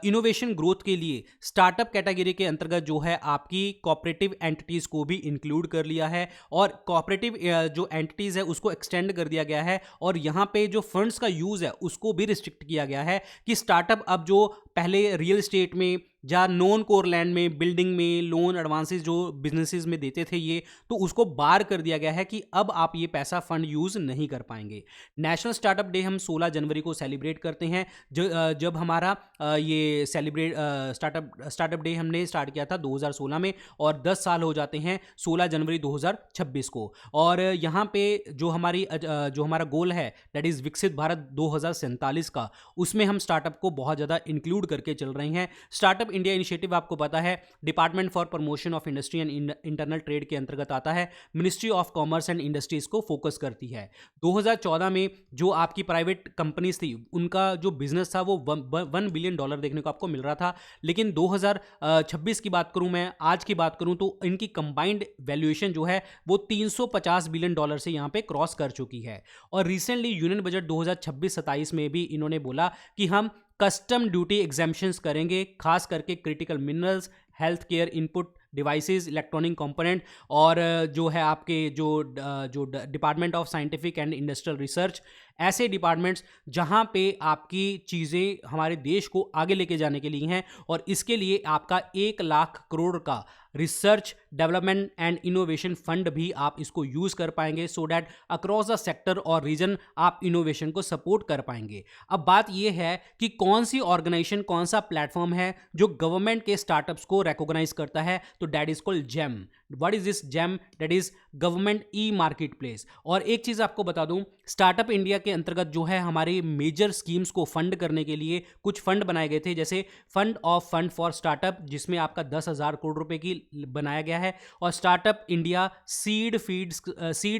A: इनोवेशन ग्रोथ के लिए स्टार्टअप कैटेगरी के अंतर्गत जो है आपकी कोऑपरेटिव एंटिटीज़ को भी इंक्लूड कर लिया है, और कोऑपरेटिव जो एंटिटीज़ है उसको एक्सटेंड कर दिया गया है। और यहाँ पे जो फंड्स का यूज़ है उसको भी रिस्ट्रिक्ट किया गया है कि स्टार्टअप अब जो पहले रियल एस्टेट में या नॉन कोर लैंड में, बिल्डिंग में लोन एडवांसेस जो बिजनेसेस में देते थे ये, तो उसको बार कर दिया गया है कि अब आप ये पैसा फंड यूज़ नहीं कर पाएंगे। नेशनल स्टार्टअप डे हम 16 जनवरी को सेलिब्रेट करते हैं, जब हमारा ये स्टार्टअप डे हमने स्टार्ट किया था 2016 में, और 10 साल हो जाते हैं 16 जनवरी 2026 को। और यहाँ पे जो हमारा गोल है दैट इज़ विकसित भारत 2047 का, उसमें हम स्टार्टअप को बहुत ज़्यादा इंक्लूड करके चल रहे हैं। स्टार्टअप इंडिया इनिशिएटिव आपको पता है department for promotion of industry and internal trade के अंतर्गत आता है, ministry of commerce and industries को फोकस करती है। 2014 में जो आपकी प्राइवेट कंपनीज थी उनका जो बिजनेस था वो $1 बिलियन देखने को आपको मिल रहा था, लेकिन 2026 की बात करूं, मैं आज की बात करूं, तो इनकी कंबाइंड वैल्यूएशन जो है वो $350 बिलियन से यहां पे क्रॉस कर चुकी है। और रिसेंटली यूनियन बजट 2026-27 में भी इन्होंने बोला कि हम कस्टम ड्यूटी एग्जेम्पशंस करेंगे, खास करके critical minerals, health care input devices, electronic component, और जो है आपके जो department of scientific and industrial research, ऐसे डिपार्टमेंट्स जहां पे आपकी चीज़ें हमारे देश को आगे लेके जाने के लिए हैं। और इसके लिए आपका 1 लाख करोड़ का research development and innovation fund भी आप इसको यूज़ कर पाएंगे, so that across the sector और रीजन आप इनोवेशन को सपोर्ट कर पाएंगे। अब बात यह है कि कौन सी ऑर्गेनाइजेशन, कौन सा प्लेटफॉर्म है जो गवर्नमेंट के स्टार्टअप्स को रिकॉग्नाइज करता है, तो that is called GeM. What is this GeM? That is government e marketplace. और एक चीज़ आपको बता दूं, स्टार्टअप इंडिया के अंतर्गत जो है हमारे मेजर स्कीम्स को फंड करने के लिए कुछ फंड बनाए गए थे, जैसे फंड फॉर स्टार्टअप, जिसमें आपका 10,000 करोड़ रुपए की बनाया गया है, और startup India seed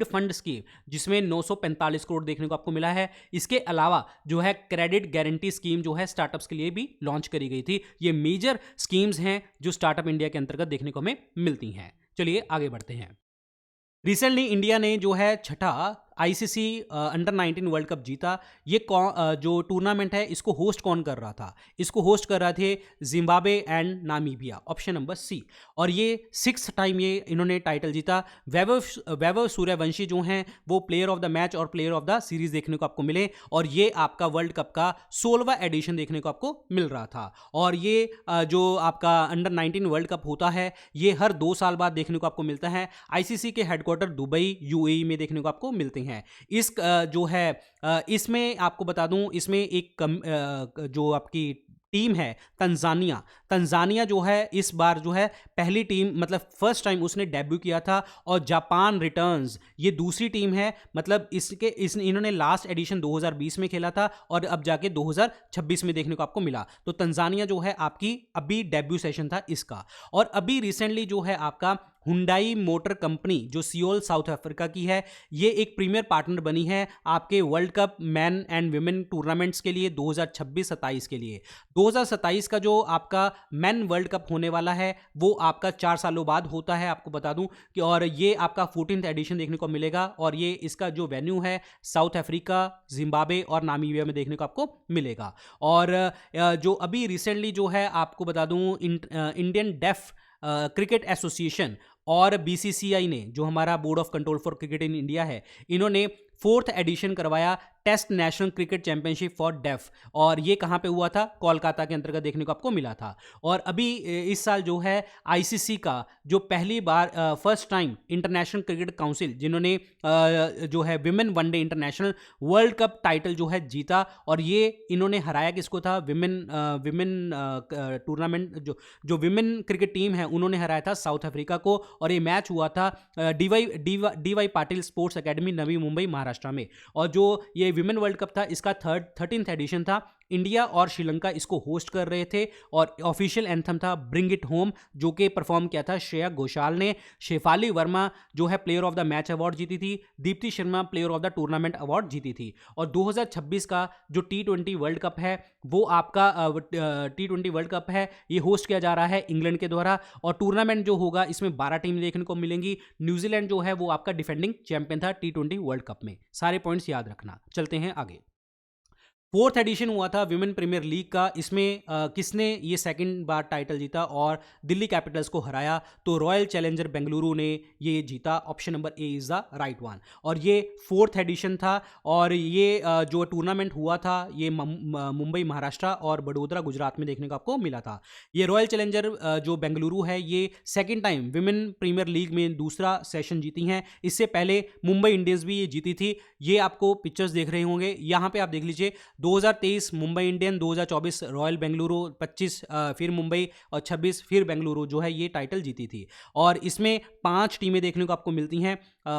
A: fund scheme, जिसमें 945 करोड़ देखने को आपको मिला है। इसके अलावा जो है क्रेडिट गारंटी स्कीम जो है स्टार्टअप्स के लिए भी लॉन्च करी गई थी। ये मेजर स्कीम्स हैं जो स्टार्टअप इंडिया के अंतर्गत देखने को हमें मिलती हैं। चलिए आगे बढ़ते हैं। रिसेंटली इंडिया ने जो है छठा आईसीसी अंडर 19 वर्ल्ड कप जीता। ये जो टूर्नामेंट है इसको होस्ट कौन कर रहा था? इसको होस्ट कर रहे थे Zimbabwe and Namibia, option number C. और ये 6th टाइम ये इन्होंने टाइटल जीता। वैभव सूर्यवंशी जो हैं वो प्लेयर ऑफ द मैच और प्लेयर ऑफ द सीरीज देखने को आपको मिले, और ये आपका वर्ल्ड कप का 16वां एडिशन देखने को आपको मिल रहा था। और ये जो आपका अंडर 19 वर्ल्ड कप होता है ये हर 2 साल बाद देखने को आपको मिलता है। आईसीसी के हेडक्वार्टर दुबई यूएई में देखने को आपको मिलते हैं। इस जो है इसमें आपको बता दूं, इसमें एक जो आपकी टीम है तंजानिया जो है इस बार जो है पहली टीम, मतलब फर्स्ट टाइम उसने डेब्यू किया था। और जापान रिटर्न्स ये दूसरी टीम है, मतलब इन्होंने लास्ट एडिशन 2020 में खेला था और अब जाके 2026 में देखने को आपको मिला। तो तंजानिया जो है आपकी अभी डेब्यू सेशन था इसका। और अभी रिसेंटली जो है आपका हुंडई मोटर कंपनी जो सियोल साउथ अफ्रीका की है, ये एक प्रीमियर पार्टनर बनी है आपके world cup man and women tournaments के लिए 2026-27 के लिए। 2027 का जो आपका मैन वर्ल्ड कप होने वाला है वो आपका 4 सालों बाद होता है, आपको बता दूं कि, और ये आपका 14th एडिशन देखने को मिलेगा। और ये इसका जो वेन्यू है साउथ अफ्रीका, जिम्बाब्वे और नामीबिया में देखने को आपको मिलेगा। और जो अभी रिसेंटली जो है आपको बता दूं इंडियन डेफ क्रिकेट एसोसिएशन और बीसीसीआई ने, जो हमारा board of control for cricket in India है, इन्होंने 4th एडिशन करवाया test national cricket championship for deaf, और ये कहाँ पे हुआ था? कोलकाता के अंतर्गत देखने को आपको मिला था। और अभी इस साल जो है आईसीसी का जो पहली बार first time international cricket council जिन्होंने जो है women one day international world cup title जो है जीता, और ये इन्होंने हराया किसको था? विमेन टूर्नामेंट जो विमेन क्रिकेट टीम है उन्होंने हराया था साउथ अफ्रीका को, और ये मैच हुआ था D Y Patil sports academy Navi Mumbai Maharashtra में। और जो ये विमेन वर्ल्ड कप था इसका 13th एडिशन था। इंडिया और श्रीलंका इसको होस्ट कर रहे थे, और ऑफिशियल एंथम था ब्रिंग इट होम, जो कि परफॉर्म किया था श्रेया घोषाल ने। शेफाली वर्मा जो है player of the match award जीती थी। Deepti Sharma player of the tournament award जीती थी। और 2026 का जो T20 वर्ल्ड कप है वो आपका T20 वर्ल्ड कप है, ये होस्ट किया जा रहा है इंग्लैंड के द्वारा। और टूर्नामेंट जो होगा इसमें 12 टीम देखने को मिलेंगी। न्यूजीलैंड जो है वो आपका डिफेंडिंग चैंपियन था T20 वर्ल्ड कप में। सारे पॉइंट्स याद रखना। चलते हैं आगे। 4th एडिशन हुआ था विमेन प्रीमियर लीग का। इसमें किसने ये सेकंड बार टाइटल जीता और दिल्ली कैपिटल्स को हराया? तो रॉयल चैलेंजर बेंगलुरु ने ये जीता। Option number A is the right one. और ये 4th एडिशन था, और ये जो टूर्नामेंट हुआ था ये मुंबई महाराष्ट्र और बड़ोदरा गुजरात में देखने को आपको मिला था। ये रॉयल चैलेंजर जो बेंगलुरु है ये second time women premiere league में दूसरा सेशन जीती हैं। इससे पहले मुंबई इंडियंस भी ये जीती थी। ये आपको पिक्चर्स देख रहे होंगे, यहाँ पे आप देख लीजिए। 2023 मुंबई इंडियन, 2024 रॉयल बेंगलुरु, 25 फिर मुंबई, और 26 फिर बेंगलुरु जो है ये टाइटल जीती थी। और इसमें 5 टीमें देखने को आपको मिलती हैं।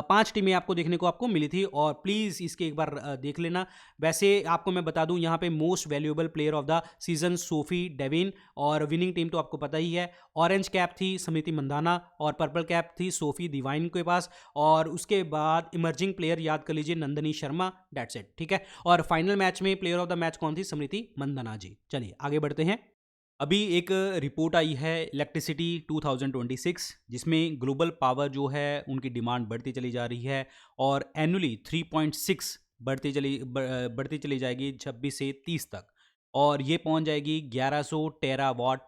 A: 5 टीमें आपको देखने को आपको मिली थी, और प्लीज़ इसके एक बार देख लेना। वैसे आपको मैं बता दूं यहाँ पे most valuable player of the season Sophie Devine, और विनिंग टीम तो आपको पता ही है। ऑरेंज कैप थी स्मृति मंदाना, और पर्पल कैप थी सोफी डिवाइन के पास। और उसके बाद इमर्जिंग प्लेयर याद कर लीजिए नंदनी शर्मा, दैट्स इट, ठीक है। और फाइनल मैच में प्लेयर ऑफ द मैच कौन थी? स्मृति मंदाना जी। चलिए आगे बढ़ते हैं। अभी एक रिपोर्ट आई है इलेक्ट्रिसिटी 2026, जिसमें ग्लोबल पावर जो है उनकी डिमांड बढ़ती चली जा रही है, और एनुअली 3.6 बढ़ती चली जाएगी 26 से 30 तक, और ये पहुंच जाएगी 1100 टेरावाट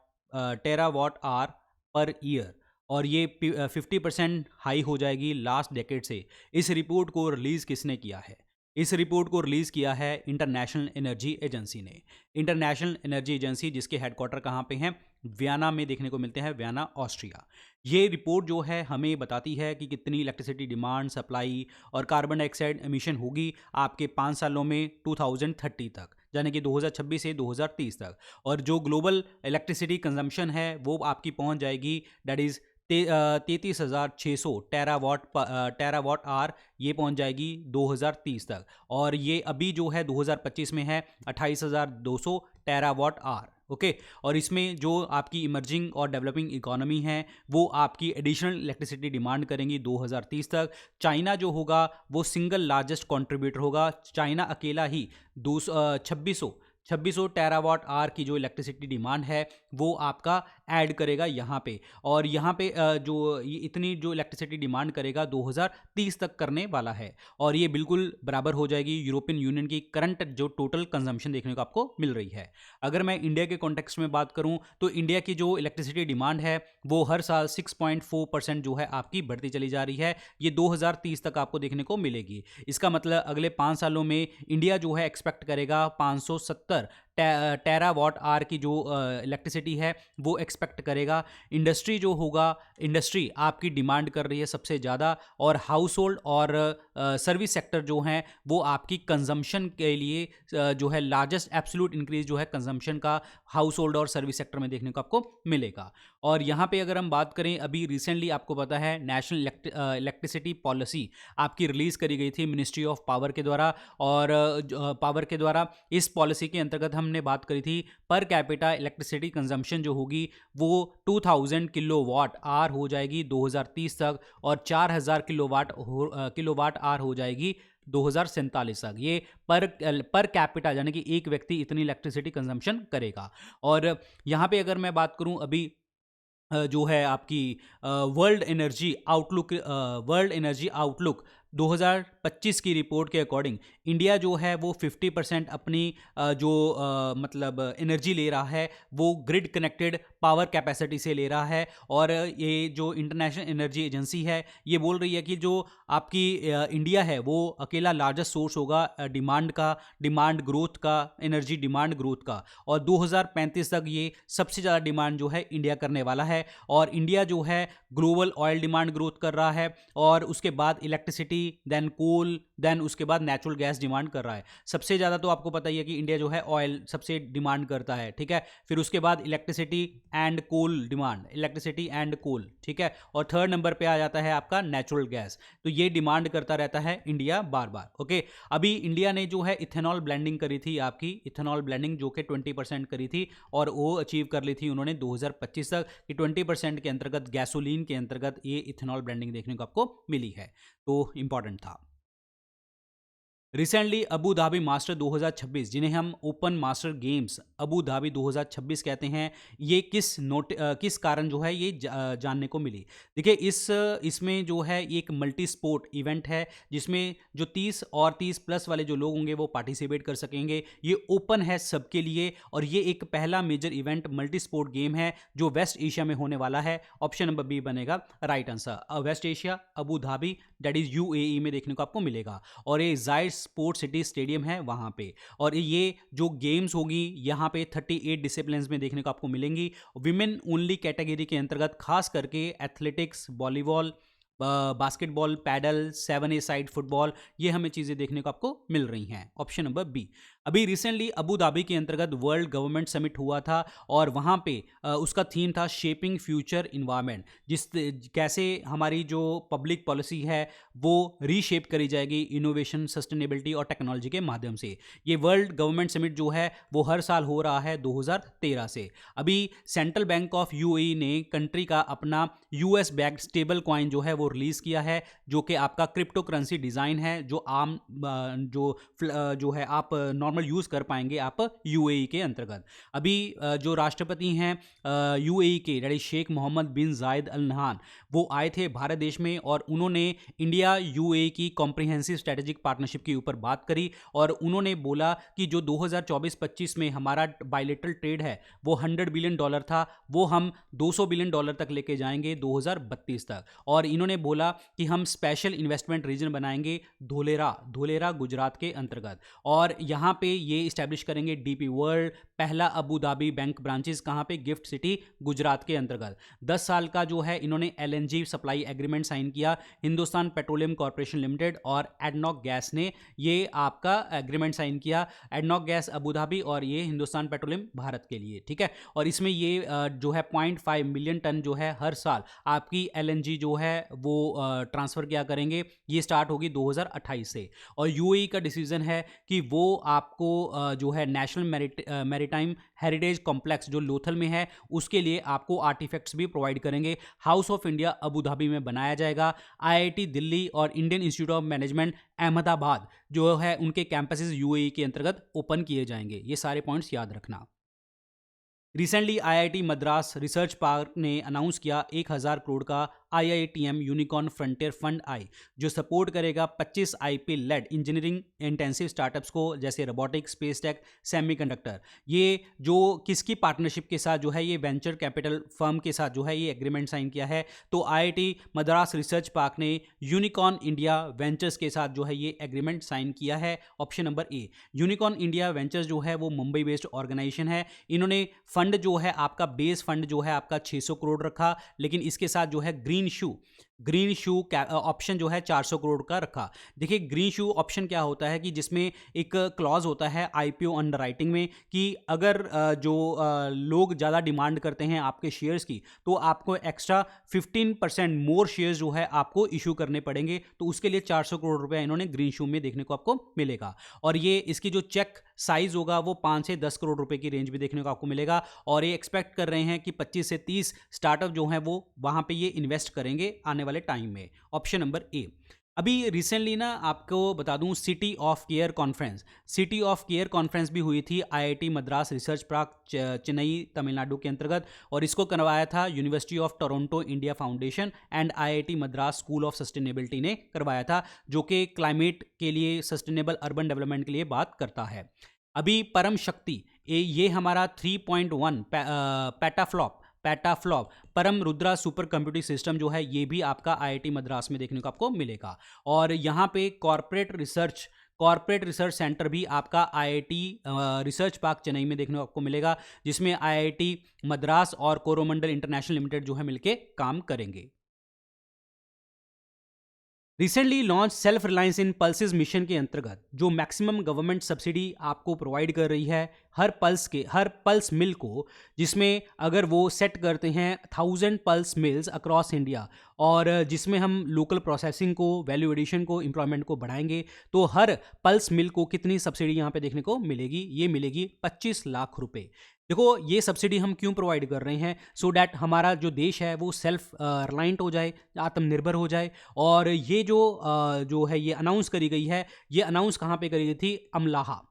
A: आवर पर ईयर, और ये 50% हाई हो जाएगी लास्ट डेकेड से। इस रिपोर्ट को रिलीज़ किसने किया है? इस रिपोर्ट को रिलीज़ किया है इंटरनेशनल एनर्जी एजेंसी ने। इंटरनेशनल एनर्जी एजेंसी जिसके हेडक्वार्टर कहाँ पे हैं? वियना में देखने को मिलते हैं, वियना ऑस्ट्रिया। ये रिपोर्ट जो है हमें बताती है कि कितनी इलेक्ट्रिसिटी डिमांड, सप्लाई और कार्बन डाइऑक्साइड एमिशन होगी आपके 5 सालों में 2030 तक, यानी कि 2026 से 2030 तक। और जो ग्लोबल इलेक्ट्रिसिटी कंजम्पशन है वो आपकी पहुंच जाएगी, दैट इज़ 33,600 टेरावाट आवर, ये पहुंच जाएगी 2030 तक। और ये अभी जो है 2025 में है 28,200 टेरावाट आवर, ओके। और इसमें जो आपकी इमर्जिंग और डेवलपिंग इकोनॉमी है वो आपकी एडिशनल इलेक्ट्रिसिटी डिमांड करेंगी 2030 तक। चाइना जो होगा वो सिंगल लार्जेस्ट कंट्रीब्यूटर होगा। चाइना अकेला ही 2600 टेरावाट आवर की जो इलेक्ट्रिसिटी डिमांड है वो आपका ऐड करेगा यहाँ पे। और यहाँ पे जो इतनी जो इलेक्ट्रिसिटी डिमांड करेगा 2030 तक करने वाला है, और ये बिल्कुल बराबर हो जाएगी यूरोपियन यूनियन की करंट जो टोटल कंजम्पशन देखने को आपको मिल रही है। अगर मैं इंडिया के कॉन्टेक्स्ट में बात करूँ तो इंडिया की जो इलेक्ट्रिसिटी डिमांड है वो हर साल 6.4% जो है आपकी बढ़ती चली जा रही है। ये 2030 तक आपको देखने को मिलेगी। इसका मतलब अगले 5 सालों में इंडिया जो है एक्सपेक्ट करेगा 570 टेरावाट आवर की जो इलेक्ट्रिसिटी है वो एक्सपेक्ट करेगा। इंडस्ट्री जो होगा, इंडस्ट्री आपकी डिमांड कर रही है सबसे ज़्यादा, और हाउस होल्ड और सर्विस सेक्टर जो हैं वो आपकी कंजम्पशन के लिए जो है लार्जेस्ट एब्सोल्यूट इंक्रीज जो है कंजम्पशन का हाउस होल्ड और सर्विस सेक्टर में देखने को आपको मिलेगा। और यहाँ पे अगर हम बात करें, अभी रिसेंटली आपको पता है नेशनल इलेक्ट्रिसिटी पॉलिसी आपकी रिलीज़ करी गई थी मिनिस्ट्री ऑफ पावर के द्वारा, और पावर के द्वारा इस पॉलिसी के अंतर्गत हमने बात करी थी पर कैपिटा इलेक्ट्रिसिटी कंजम्पशन जो होगी वो 2000 किलोवाट आवर हो जाएगी 2030 तक, और 4000 किलोवाट आवर हो जाएगी 2047 तक। ये पर कैपिटा यानी कि एक व्यक्ति इतनी इलेक्ट्रिसिटी कंजम्पशन करेगा। और यहाँ पे अगर मैं बात करूँ अभी जो है आपकी वर्ल्ड एनर्जी आउटलुक 2025 की रिपोर्ट के अकॉर्डिंग इंडिया जो है वो 50% अपनी जो मतलब एनर्जी ले रहा है वो ग्रिड कनेक्टेड पावर कैपेसिटी से ले रहा है। और ये जो इंटरनेशनल एनर्जी एजेंसी है ये बोल रही है कि जो आपकी इंडिया है वो अकेला लार्जेस्ट सोर्स होगा डिमांड ग्रोथ का, एनर्जी डिमांड ग्रोथ का। और 2035 तक ये सबसे ज़्यादा डिमांड जो है इंडिया करने वाला है। और इंडिया जो है ग्लोबल ऑयल डिमांड ग्रोथ कर रहा है, और उसके बाद इलेक्ट्रिसिटी, देन कोल, देन उसके बाद नेचुरल गैस डिमांड कर रहा है। सबसे ज़्यादा तो आपको पता ही है कि इंडिया जो है ऑयल सबसे डिमांड करता है, ठीक है। फिर उसके बाद electricity and coal demand, electricity and coal, ठीक है। और थर्ड नंबर पे आ जाता है आपका नेचुरल गैस। तो ये डिमांड करता रहता है इंडिया बार बार। ओके, अभी इंडिया ने जो है इथेनॉल ब्लेंडिंग करी थी, आपकी इथेनॉल ब्लेंडिंग जो कि 20% करी थी, और वो अचीव कर ली थी उन्होंने 2025 तक कि 20% के अंतर्गत, गैसोलीन के अंतर्गत ये इथेनॉल ब्लेंडिंग देखने को आपको मिली है। तो इंपॉर्टेंट था। रिसेंटली अबू धाबी मास्टर 2026, जिन्हें हम open master games Abu Dhabi 2026 कहते हैं, ये किस कारण जो है ये जानने को मिली। देखिए इसमें जो है ये एक मल्टी स्पोर्ट इवेंट है, जिसमें जो 30 और 30 प्लस वाले जो लोग होंगे वो पार्टिसिपेट कर सकेंगे। ये ओपन है सबके लिए, और ये एक पहला major event multi sport game है जो वेस्ट एशिया में होने वाला है। ऑप्शन नंबर बी बनेगा right answer. West Asia, Abu Dhabi, that is UAE में देखने को आपको मिलेगा। और ये जायड स्पोर्ट सिटी स्टेडियम है वहाँ पे। और ये जो गेम्स होगी यहाँ पे 38 डिसिप्लिन्स में देखने को आपको मिलेंगी। विमेन ओनली कैटेगरी के अंतर्गत खास करके athletics, volleyball, basketball, padel, 7A side football, ये हमें चीज़ें देखने को आपको मिल रही हैं। Option number B. अभी रिसेंटली अबू धाबी के अंतर्गत वर्ल्ड गवर्नमेंट समिट हुआ था, और वहाँ पे उसका थीम था शेपिंग फ्यूचर इन्वायरमेंट, कैसे हमारी जो पब्लिक पॉलिसी है वो रीशेप करी जाएगी इनोवेशन, सस्टेनेबिलिटी और टेक्नोलॉजी के माध्यम से। ये वर्ल्ड गवर्नमेंट समिट जो है वो हर साल हो रहा है 2013 से। अभी सेंट्रल बैंक ऑफ यूएई ने कंट्री का अपना यूएस बैक्ड स्टेबल कॉइन जो है वो रिलीज किया है, जो कि आपका क्रिप्टो करेंसी डिजाइन है, जो आम जो है आप नॉर्मल यूज कर पाएंगे आप यूएई के अंतर्गत। अभी जो राष्ट्रपति हैं यूएई के, दैट इज शेख मोहम्मद बिन जायद अल नहान, वो आए थे भारत देश में, और उन्होंने इंडिया यूएई की कॉम्प्रिहेंसिव स्ट्रेटेजिक पार्टनरशिप के ऊपर बात करी। और उन्होंने बोला कि जो 2024-25 में हमारा बायलेटरल ट्रेड है वो $100 बिलियन था, वो हम $200 बिलियन तक लेके जाएंगे 2032 तक। और इन्होंने बोला कि हम स्पेशल इन्वेस्टमेंट रीजन बनाएंगे धोलेरा गुजरात के अंतर्गत, और यहाँ पे ये इस्टेब्लिश करेंगे डीपी वर्ल्ड, पहला अबू धाबी बैंक ब्रांचेस कहाँ पे, गिफ्ट सिटी गुजरात के अंतर्गत। 10 साल का जो है इन्होंने एलएनजी सप्लाई एग्रीमेंट साइन किया हिंदुस्तान पेट्रोलियम कॉर्पोरेशन लिमिटेड और एडनॉक गैस ने ये आपका एग्रीमेंट साइन किया। एडनॉक गैस अबू धाबी और ये हिंदुस्तान पेट्रोलियम भारत के लिए, ठीक है। और इसमें ये जो है 0.5 मिलियन टन जो है हर साल आपकी एलएनजी जो है वो ट्रांसफर किया करेंगे। ये स्टार्ट होगी 2028 से। और यूएई का डिसीजन है कि वो आपको जो है नेशनल मैरीटाइम हेरिटेज कॉम्प्लेक्स जो लोथल में है उसके लिए आपको आर्टिफैक्ट्स भी प्रोवाइड करेंगे। House of India Abu Dhabi में बनाया जाएगा। आईआईटी दिल्ली और Indian institute of management Ahmedabad जो है उनके कैंपसेस यूएई के अंतर्गत ओपन किए जाएंगे। ये सारे पॉइंट्स याद रखना। Recently IIT Madras research park ने अनाउंस किया 1000 करोड़ का IITM unicorn frontier fund I, जो सपोर्ट करेगा 25 IP led engineering intensive startups को, जैसे रोबोटिक्स, स्पेस टेक, सेमीकंडक्टर। ये जो किसकी पार्टनरशिप के साथ जो है, ये वेंचर कैपिटल फर्म के साथ जो है ये एग्रीमेंट साइन किया है। तो आईआईटी मद्रास रिसर्च पार्क ने यूनिकॉर्न इंडिया वेंचर्स के साथ जो है ये एग्रीमेंट साइन किया है। Option number A. Unicorn India ventures जो है वो मुंबई बेस्ड ऑर्गेनाइजेशन है। इन्होंने फंड जो है आपका बेस फंड जो है आपका 600 करोड़ रखा, लेकिन इसके साथ जो है ग्रीन शू ऑप्शन जो है 400 करोड़ का रखा। देखिए ग्रीन शू ऑप्शन क्या होता है कि जिसमें एक क्लॉज होता है आईपीओ अंडरराइटिंग में कि अगर जो लोग ज़्यादा डिमांड करते हैं आपके शेयर्स की, तो आपको एक्स्ट्रा 15% मोर शेयर्स जो है आपको इशू करने पड़ेंगे। तो उसके लिए 400 करोड़ रुपए इन्होंने ग्रीन शू में देखने को आपको मिलेगा। और ये इसकी जो चेक साइज होगा वो 5 से 10 करोड़ रुपए की रेंज भी देखने को आपको मिलेगा। और ये एक्सपेक्ट कर रहे हैं कि 25 से 30 स्टार्टअप जो हैं वो वहाँ पे ये इन्वेस्ट करेंगे आने वाले टाइम में। Option number A. अभी रिसेंटली ना आपको बता दूं, सिटी ऑफ केयर कॉन्फ्रेंस भी हुई थी IIT Madras research park Chennai Tamil Nadu के अंतर्गत, और इसको करवाया था university of Toronto India foundation and IIT Madras school of sustainability ने करवाया था, जो कि क्लाइमेट के लिए, सस्टेनेबल अर्बन डेवलपमेंट के लिए बात करता है। अभी परम शक्ति, ये हमारा 3.1 पैटाफ्लॉप परम रुद्रा सुपर कंप्यूटिंग सिस्टम जो है, ये भी आपका आईआईटी मद्रास में देखने को आपको मिलेगा। और यहाँ पे कॉर्पोरेट रिसर्च सेंटर भी आपका आईआईटी रिसर्च पार्क चेन्नई में देखने को आपको मिलेगा, जिसमें आईआईटी मद्रास और कोरोमंडल इंटरनेशनल लिमिटेड जो है मिलके काम करेंगे। रिसेंटली लॉन्च सेल्फ रिलायंस इन पल्सेस मिशन के अंतर्गत जो मैक्सिमम गवर्नमेंट सब्सिडी आपको प्रोवाइड कर रही है हर पल्स मिल को, जिसमें अगर वो सेट करते हैं 1000 पल्स मिल्स अक्रॉस इंडिया, और जिसमें हम लोकल प्रोसेसिंग को, वैल्यू एडिशन को, एम्प्लॉयमेंट को बढ़ाएंगे, तो हर पल्स मिल को कितनी सब्सिडी यहाँ पे देखने को मिलेगी? ये मिलेगी 25 लाख रुपए। देखो, ये सब्सिडी हम क्यों प्रोवाइड कर रहे हैं? सो डैट हमारा जो देश है वो सेल्फ रिलायंट हो जाए, आत्मनिर्भर हो जाए। और ये जो है ये अनाउंस करी गई है, ये अनाउंस कहाँ पे करी गई थी? अमलाहा।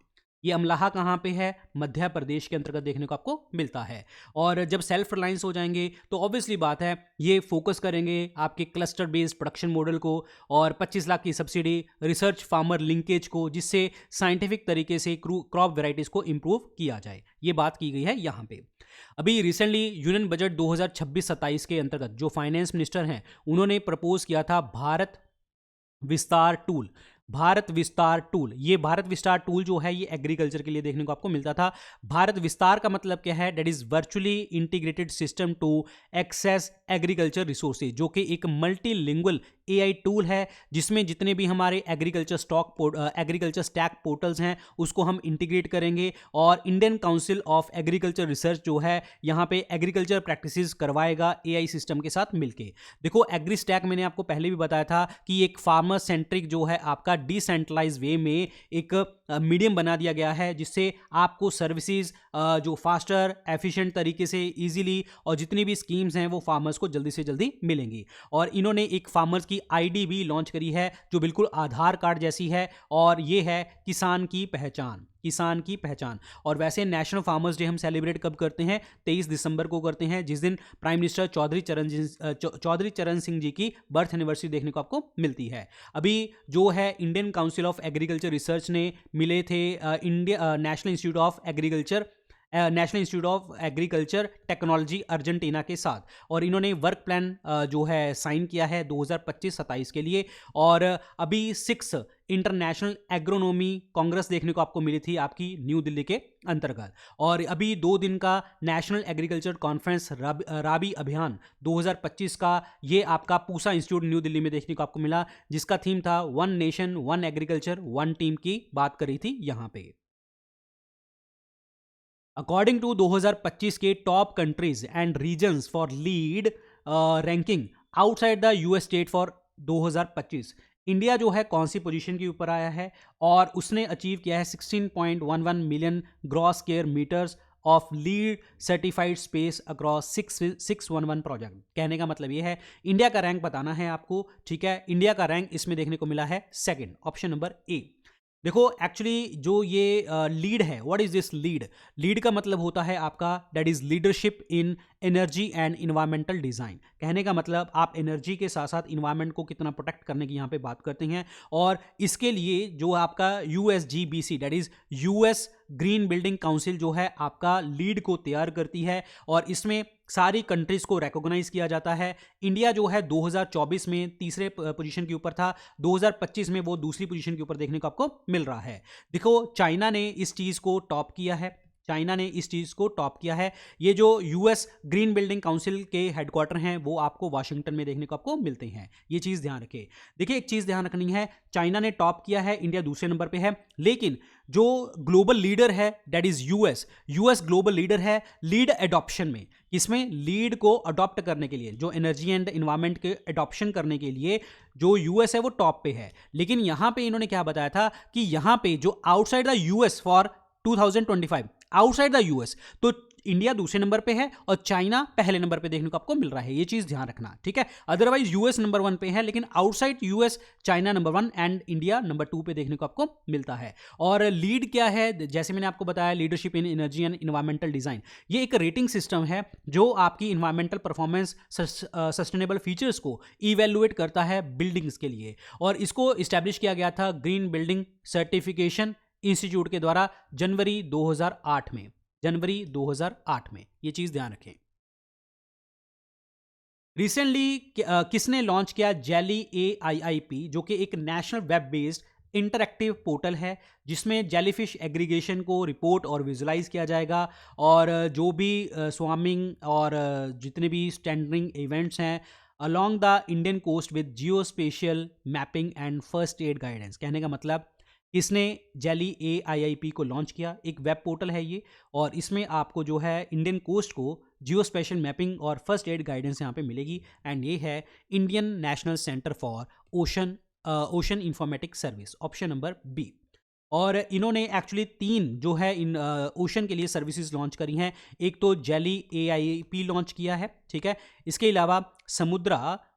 A: ये अमलाहा कहाँ पे है? मध्य प्रदेश के अंतर्गत देखने को आपको मिलता है। और जब सेल्फ रिलायंस हो जाएंगे तो ऑब्वियसली बात है, ये फोकस करेंगे आपके क्लस्टर बेस्ड प्रोडक्शन मॉडल को, और 25 लाख की सब्सिडी रिसर्च फार्मर लिंकेज को, जिससे साइंटिफिक तरीके से क्रॉप वेराइटीज को इंप्रूव किया जाए। ये बात की गई है यहाँ पे। अभी रिसेंटली यूनियन बजट 2026-27 के अंतर्गत जो फाइनेंस मिनिस्टर हैं, उन्होंने प्रपोज किया था भारत विस्तार टूल। ये भारत विस्तार टूल जो है, ये एग्रीकल्चर के लिए देखने को आपको मिलता था। भारत विस्तार का मतलब क्या है? That is virtually integrated system to access agriculture resources, जो कि एक मल्टीलिंगुअल एआई टूल है, जिसमें जितने भी हमारे एग्रीकल्चर स्टैक पोर्टल्स हैं उसको हम इंटीग्रेट करेंगे, और Indian council of agriculture research जो है यहाँ पे एग्रीकल्चर प्रैक्टिसेस करवाएगा एआई सिस्टम के साथ मिलके। देखो, एग्री स्टैक मैंने आपको पहले भी बताया था कि एक फार्मर सेंट्रिक जो है आपका डिसेंट्रलाइज वे में एक मीडियम बना दिया गया है, जिससे आपको सर्विसेज जो फास्टर एफिशिएंट तरीके से इजीली, और जितनी भी स्कीम्स हैं वो फार्मर्स को जल्दी से जल्दी मिलेंगी। और इन्होंने एक फार्मर्स की आईडी भी लॉन्च करी है, जो बिल्कुल आधार कार्ड जैसी है, और ये है किसान की पहचान। और वैसे नेशनल फार्मर्स डे हम सेलिब्रेट कब करते हैं? 23 दिसंबर को करते हैं, जिस दिन प्राइम मिनिस्टर चौधरी चरण सिंह जी की बर्थ एनिवर्सरी देखने को आपको मिलती है। अभी जो है Indian council of agriculture research ने मिले थे national institute of agriculture technology Argentina के साथ, और इन्होंने वर्क प्लान जो है साइन किया है 2025-27 के लिए। और अभी 6 इंटरनेशनल एग्रोनॉमी कांग्रेस देखने को आपको मिली थी आपकी न्यू दिल्ली के अंतर्गत। और अभी 2 दिन का नेशनल एग्रीकल्चर कॉन्फ्रेंस राबी अभियान 2025 का, ये आपका पूसा इंस्टीट्यूट न्यू दिल्ली में देखने को आपको मिला, जिसका थीम था 1 नेशन 1 एग्रीकल्चर 1 टीम की बात करी थी यहाँ पे। अकॉर्डिंग टू 2025 के top countries and reasons for lead ranking outside the US state for 2025, India जो है कौन सी पोजीशन के ऊपर आया है? और उसने अचीव किया है 16.11 million gross square metres of LEED certified space across 611 project. कहने का मतलब ये है, इंडिया का रैंक बताना है आपको, ठीक है? इंडिया का रैंक इसमें देखने को मिला है सेकंड, ऑप्शन नंबर ए। देखो, एक्चुअली जो ये लीड है, व्हाट इज दिस लीड का मतलब होता है आपका that is leadership in energy and environmental design. कहने का मतलब आप एनर्जी के साथ साथ इन्वायरमेंट को कितना प्रोटेक्ट करने की यहाँ पे बात करते हैं। और इसके लिए जो आपका USGBC that is US green building council जो है आपका लीड को तैयार करती है, और इसमें सारी कंट्रीज को रिकॉग्नाइज किया जाता है। इंडिया जो है 2024 में तीसरे पोजीशन के ऊपर था, 2025 में वो दूसरी पोजीशन के ऊपर देखने को आपको मिल रहा है। देखो, चाइना ने इस चीज़ को टॉप किया है। ये जो यूएस ग्रीन बिल्डिंग काउंसिल के हेडक्वार्टर हैं वो आपको वाशिंगटन में देखने को आपको मिलते हैं। ये चीज़ ध्यान रखें। देखिए, एक चीज़ ध्यान रखनी है, चाइना ने टॉप किया है, इंडिया दूसरे नंबर पे है, लेकिन जो ग्लोबल लीडर है that is US global leader है लीड एडॉप्शन में। इसमें लीड को अडॉप्ट करने के लिए, जो एनर्जी एंड इन्वायरमेंट के एडॉप्शन करने के लिए जो यूएस है वो टॉप पे है। लेकिन यहां पे इन्होंने क्या बताया था कि यहां पे जो outside the US for 2025, outside the US, तो इंडिया दूसरे नंबर पे है और चाइना पहले नंबर पे देखने को आपको मिल रहा है, ये चीज ध्यान रखना, ठीक है। अदरवाइज यूएस नंबर 1 पे है, लेकिन outside US China number 1 and India number 2 पे देखने को आपको मिलता है। और लीड क्या है, जैसे मैंने आपको बताया, leadership in energy and environmental design, ये एक रेटिंग सिस्टम है जो आपकी इन्वायरमेंटल परफॉर्मेंस, सस्टेनेबल फीचर्स को इवेल्युएट करता है बिल्डिंग्स के लिए। और इसको इस्टेब्लिश किया गया था ग्रीन बिल्डिंग सर्टिफिकेशन इंस्टीट्यूट के द्वारा जनवरी 2008 में, जनवरी 2008 में, ये चीज ध्यान रखें। रिसेंटली किसने लॉन्च किया जेली AIIP, जो कि एक national web based interactive portal है जिसमें जेलीफिश एग्रीगेशन को रिपोर्ट और विजुलाइज किया जाएगा, और जो भी स्वामिंग और जितने भी स्टैंडरिंग इवेंट्स हैं along the Indian coast with geo spatial mapping and first aid guidance. कहने का मतलब, इसने जेली AIIP को लॉन्च किया, एक वेब पोर्टल है ये, और इसमें आपको जो है इंडियन कोस्ट को जियो स्पेशल मैपिंग और फर्स्ट एड गाइडेंस यहाँ पे मिलेगी। एंड ये है Indian national centre for ocean informatic service, option number B. और इन्होंने एक्चुअली 3 जो है इन ओशन के लिए सर्विसेज लॉन्च करी हैं। एक तो जेली AIIP लॉन्च किया है, ठीक है। इसके अलावा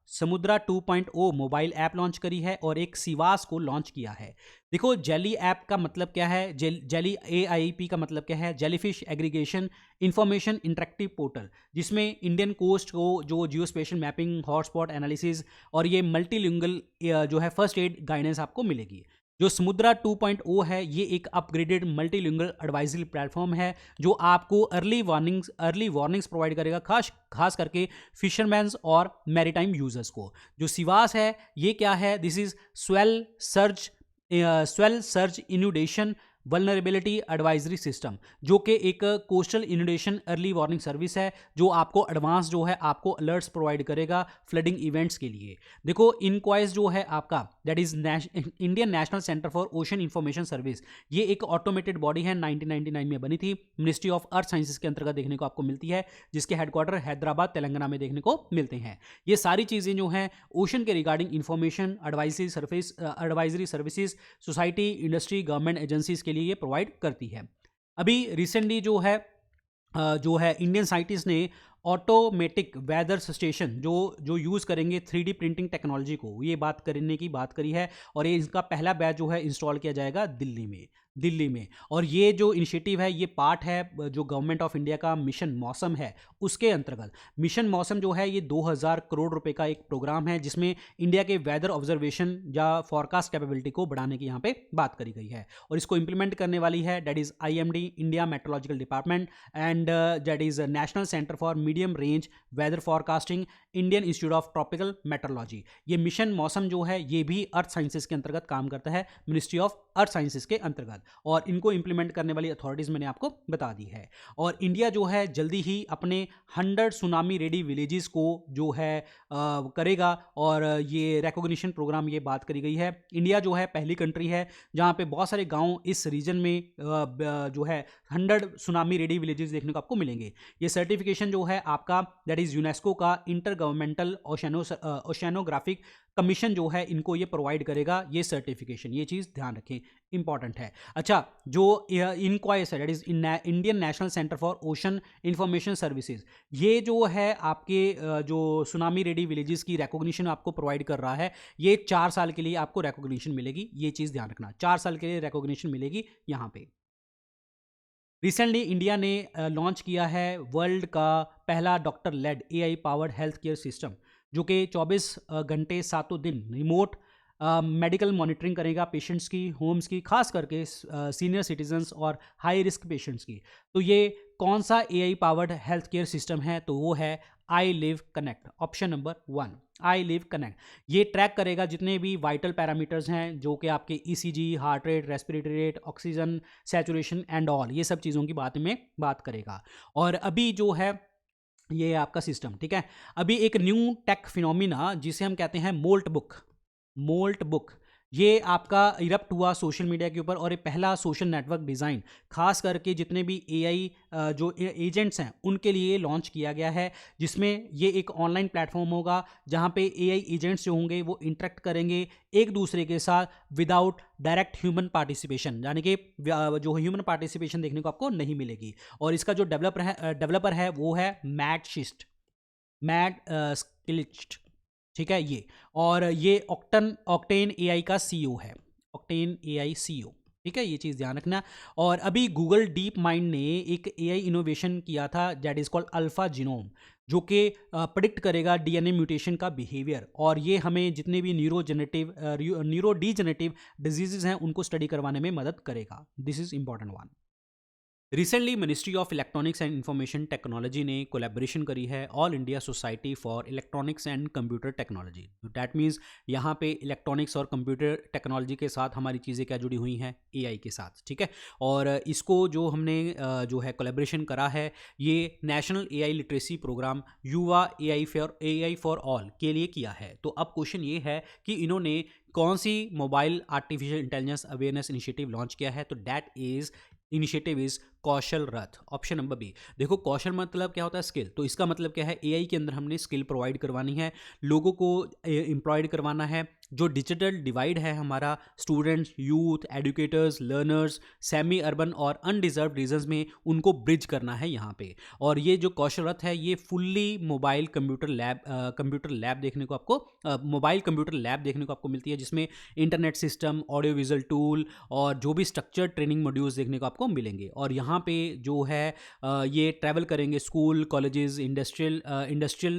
A: समुद्रा 2.0 मोबाइल ऐप लॉन्च करी है, और एक सिवास को लॉन्च किया है। देखो, जेली ऐप का मतलब क्या है, जेली AIIP का मतलब क्या है, jellyfish aggregation information interactive portal, जिसमें इंडियन कोस्ट को जो जियो स्पेशल मैपिंग, हॉटस्पॉट एनालिसिस और ये मल्टीलिंगुअल जो है फर्स्ट एड गाइडेंस आपको मिलेगी। जो समुद्रा 2.0 है, ये एक अपग्रेडेड मल्टीलिंगुअल एडवाइजरी प्लेटफॉर्म है जो आपको अर्ली वार्निंग्स प्रोवाइड करेगा, खास करके फिशरमैन्स और मैरीटाइम यूजर्स को। जो सिवास है, ये क्या है, this is swell surge inundation vulnerability advisory system, जो कि एक coastal inundation early warning service है, जो आपको एडवांस जो है आपको अलर्ट्स प्रोवाइड करेगा फ्लडिंग इवेंट्स के लिए। देखो, इनक्वाइस जो है आपका, that is Indian national centre for ocean information service, ये एक ऑटोमेटेड बॉडी है, 1999 में बनी थी, मिनिस्ट्री ऑफ अर्थ साइंसेज के अंतर्गत देखने को आपको मिलती है, जिसके हेडक्वार्टर हैदराबाद तेलंगाना में देखने को मिलते हैं। ये सारी चीज़ें जो हैं ओशन के regarding information advisory services society, industry, government agencies के लिए ये प्रोवाइड करती है। अभी रिसेंटली जो है इंडियन साइंटिस्ट ने ऑटोमेटिक वेदर स्टेशन जो यूज़ करेंगे 3D प्रिंटिंग टेक्नोलॉजी को, ये बात करी है, और ये इसका पहला बैच जो है इंस्टॉल किया जाएगा दिल्ली में। और ये जो इनिशिएटिव है, ये पार्ट है जो गवर्नमेंट ऑफ इंडिया का मिशन मौसम है, उसके अंतर्गत। मिशन मौसम जो है, ये 2000 करोड़ रुपए का एक प्रोग्राम है जिसमें इंडिया के वेदर ऑब्जर्वेशन या फॉरकास्ट कैपेबिलिटी को बढ़ाने की यहाँ पे बात करी गई है। और इसको इंप्लीमेंट करने वाली है that is IMD, India meteorological department, and that is national centre for medium range weather forecasting, Indian institute of tropical meteorology. ये मिशन मौसम जो है, ये भी अर्थ साइंसेज के अंतर्गत काम करता है, मिनिस्ट्री ऑफ अर्थ साइंसेज के अंतर्गत, और इनको इंप्लीमेंट करने वाली अथॉरिटीज मैंने आपको बता दी है। और इंडिया जो है जल्दी ही अपने 100 सुनामी रेडी विलेजेस को जो है करेगा, और ये रिकॉग्निशन प्रोग्राम, ये बात करी गई है। इंडिया जो है पहली कंट्री है जहाँ पे बहुत सारे गांव इस रीजन में जो है 100 सुनामी रेडी विलेजेस देखने को आपको मिलेंगे। ये सर्टिफिकेशन जो है आपका, दैट इज यूनेस्को का इंटर गवर्नमेंटल ओशेनोग्राफिक कमीशन जो है, इनको ये प्रोवाइड करेगा ये सर्टिफिकेशन, ये चीज़ ध्यान रखें, इंपॉर्टेंट है। अच्छा, जो इनक्वाइस है, that is Indian national centre for ocean information services, ये जो है आपके जो सुनामी रेडी विलेजेस की रिकॉग्निशन आपको प्रोवाइड कर रहा है, ये 4 साल के लिए आपको रिकॉग्निशन मिलेगी, ये चीज़ ध्यान रखना, 4 साल के लिए रिकॉग्निशन मिलेगी यहाँ पे। रिसेंटली इंडिया ने लॉन्च किया है वर्ल्ड का पहला doctor led AI powered health care system, जो कि 24 घंटे 7 दिन रिमोट मेडिकल मॉनिटरिंग करेगा पेशेंट्स की, होम्स की, खास करके सीनियर सिटीजन्स और हाई रिस्क पेशेंट्स की। तो ये कौन सा AI powered health care system है, तो वो है I live connect, option number 1, I live connect. ये ट्रैक करेगा जितने भी वाइटल पैरामीटर्स हैं, जो कि आपके ECG, heart rate, respiratory rate, oxygen saturation and all, ये सब चीज़ों की बात करेगा। और अभी जो है ये आपका सिस्टम, ठीक है, अभी एक न्यू टेक फिनोमिना जिसे हम कहते हैं मोल्ट बुक, ये आपका इरप्ट हुआ सोशल मीडिया के ऊपर और ये पहला सोशल नेटवर्क डिज़ाइन खास करके जितने भी एआई जो एजेंट्स हैं उनके लिए लॉन्च किया गया है, जिसमें ये एक ऑनलाइन प्लेटफॉर्म होगा जहाँ पे एआई एजेंट्स जो होंगे वो इंटरेक्ट करेंगे एक दूसरे के साथ विदाउट डायरेक्ट ह्यूमन पार्टिसिपेशन, यानी कि जो ह्यूमन पार्टिसिपेशन देखने को आपको नहीं मिलेगी। और इसका जो डेवलपर है वो है मैट स्किलिस्ट, ठीक है ये। और ये ऑक्टेन एआई का सीईओ है, ऑक्टेन एआई सीईओ, ठीक है, ये चीज़ ध्यान रखना। और अभी गूगल डीप माइंड ने एक एआई इनोवेशन किया था that is called alpha genome, जो कि प्रिडिक्ट करेगा डीएनए म्यूटेशन का बिहेवियर, और ये हमें जितने भी न्यूरो डीजेनरेटिव डिजीजेज हैं उनको स्टडी करवाने में मदद करेगा। This is important one. Recently ministry of electronics and information technology ने कोलैबोरेशन करी है all India society for electronics and computer technology. That means यहाँ पे इलेक्ट्रॉनिक्स और कंप्यूटर टेक्नोलॉजी के साथ हमारी चीज़ें क्या जुड़ी हुई हैं, एआई के साथ, ठीक है। और इसको जो हमने जो है कोलैबोरेशन करा है ये नेशनल एआई लिटरेसी प्रोग्राम युवा एआई फॉर ऑल के लिए किया है। तो अब क्वेश्चन ये है कि इन्होंने कौन सी mobile artificial intelligence awareness initiative launch किया है, तो that is initiative is Kaushal Rath, option number B. देखो कौशल मतलब क्या होता है, स्किल, तो इसका मतलब क्या है, एआई के अंदर हमने स्किल प्रोवाइड करवानी है, लोगों को एम्प्लॉयड करवाना है। जो डिजिटल डिवाइड है हमारा students, youth, educators, learners, semi urban और अनडिजर्व रीजन्स में, उनको ब्रिज करना है यहाँ पे। और ये जो कौशल रथ है ये फुल्ली मोबाइल कंप्यूटर लैब देखने को आपको मोबाइल कंप्यूटर लैब देखने को आपको मिलती है, जिसमें internet system, audio visual tool और जो भी स्ट्रक्चर्ड ट्रेनिंग मॉड्यूल्स देखने को आपको मिलेंगे। और यहाँ पे जो है ये ट्रैवल करेंगे school, colleges, industrial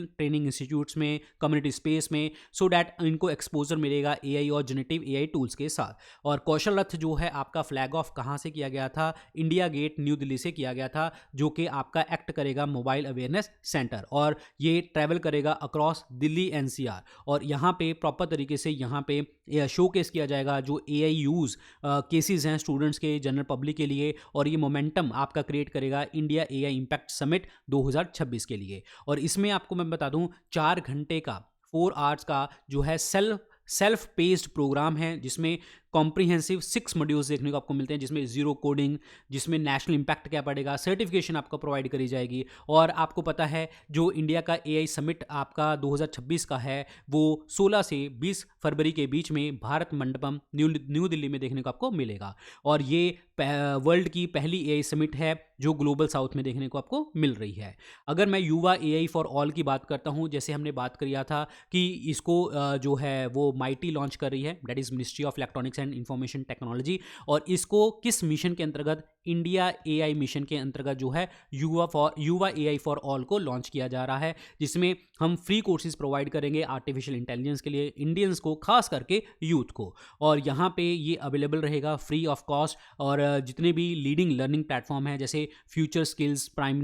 A: training institutes में, कम्युनिटी स्पेस में, सो डैट इनको एक्सपोजर मिलेगा एआई और जनरेटिव एआई टूल्स के साथ। और कौशल रथ जो है आपका फ्लैग ऑफ कहाँ से किया गया था, इंडिया गेट न्यू दिल्ली से किया गया था, जो कि आपका एक्ट करेगा मोबाइल अवेयरनेस सेंटर, और ये ट्रैवल करेगा अक्रॉस दिल्ली एनसीआर। और यहाँ पे प्रॉपर तरीके से यहाँ पे शोकेस किया जाएगा जो एआई यूज़ केसेस हैं स्टूडेंट्स के, जनरल पब्लिक के लिए, और ये मोमेंटम आपका क्रिएट करेगा इंडिया एआई इम्पैक्ट समिट 2026 के लिए। और इसमें आपको मैं बता दूं 4 घंटे का 4 आवर्स का जो है सेल्फ पेस्ड प्रोग्राम है, जिसमें कॉम्प्रिहेंसिव 6 मॉड्यूल्स देखने को आपको मिलते हैं, जिसमें जीरो कोडिंग, जिसमें नेशनल इंपैक्ट क्या पड़ेगा, सर्टिफिकेशन आपको प्रोवाइड करी जाएगी। और आपको पता है जो इंडिया का एआई समिट आपका 2026 का है वो 16 से 20 फरवरी के बीच में भारत मंडपम न्यू दिल्ली में देखने को आपको मिलेगा। और ये वर्ल्ड की पहली एआई समिट है जो ग्लोबल साउथ में देखने को आपको मिल रही है। अगर मैं युवा एआई फॉर ऑल की बात करता हूँ, जैसे हमने बात किया था कि इसको जो है वो माइटी लॉन्च कर रही है, that is ministry of electronics and information technology. और इसको किस मिशन के अंतर्गत, इंडिया एआई मिशन के अंतर्गत जो है युवा एआई फॉर ऑल को लॉन्च किया जा रहा है, जिसमें हम फ्री कोर्सेज प्रोवाइड करेंगे आर्टिफिशियल इंटेलिजेंस के लिए, इंडियंस को, खास करके यूथ को। और यहाँ पे ये अवेलेबल रहेगा फ्री ऑफ कॉस्ट। और जितने भी लीडिंग लर्निंग प्लेटफॉर्म हैं जैसे फ्यूचर स्किल्स प्राइम,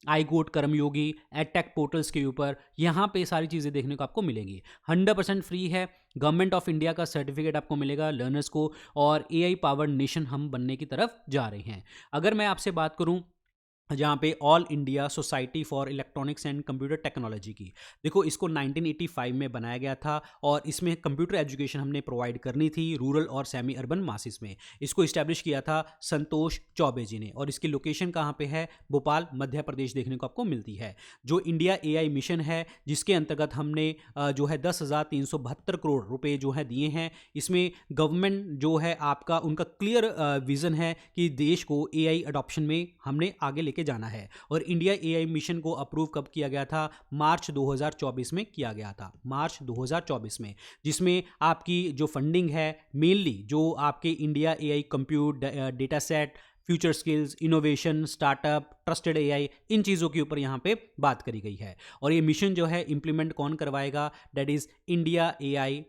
A: आई गोट, कर्मयोगी, एडटेक पोर्टल्स के ऊपर यहाँ पे सारी चीज़ें देखने को आपको मिलेंगी। 100% फ्री है, गवर्नमेंट ऑफ इंडिया का सर्टिफिकेट आपको मिलेगा लर्नर्स को, और एआई पावर्ड नेशन हम बनने की तरफ जा रहे हैं। अगर मैं आपसे बात करूँ जहाँ पे all India society for electronics and computer technology की, देखो इसको 1985 में बनाया गया था, और इसमें कंप्यूटर एजुकेशन हमने प्रोवाइड करनी थी रूरल और सेमी अर्बन मासिस में। इसको इस्टेब्लिश किया था संतोष चौबे जी ने, और इसकी लोकेशन कहाँ पे है, भोपाल मध्य प्रदेश देखने को आपको मिलती है। जो इंडिया एआई मिशन है जिसके अंतर्गत हमने जो है 10,372 करोड़ रुपए जो है दिए हैं, इसमें गवर्नमेंट जो है आपका उनका क्लियर विजन है कि देश को एआई अडॉप्शन में हमने आगे लेके जाना है। और इंडिया एआई मिशन को अप्रूव कब किया गया था, मार्च 2024 में किया गया था, मार्च 2024 में, जिसमें आपकी जो फंडिंग है मेनली जो आपके India AI compute, data set, future skills, innovation, startup, trusted AI, इन चीज़ों के ऊपर यहाँ पे बात करी गई है। और ये मिशन जो है इंप्लीमेंट कौन करवाएगा, that is India AI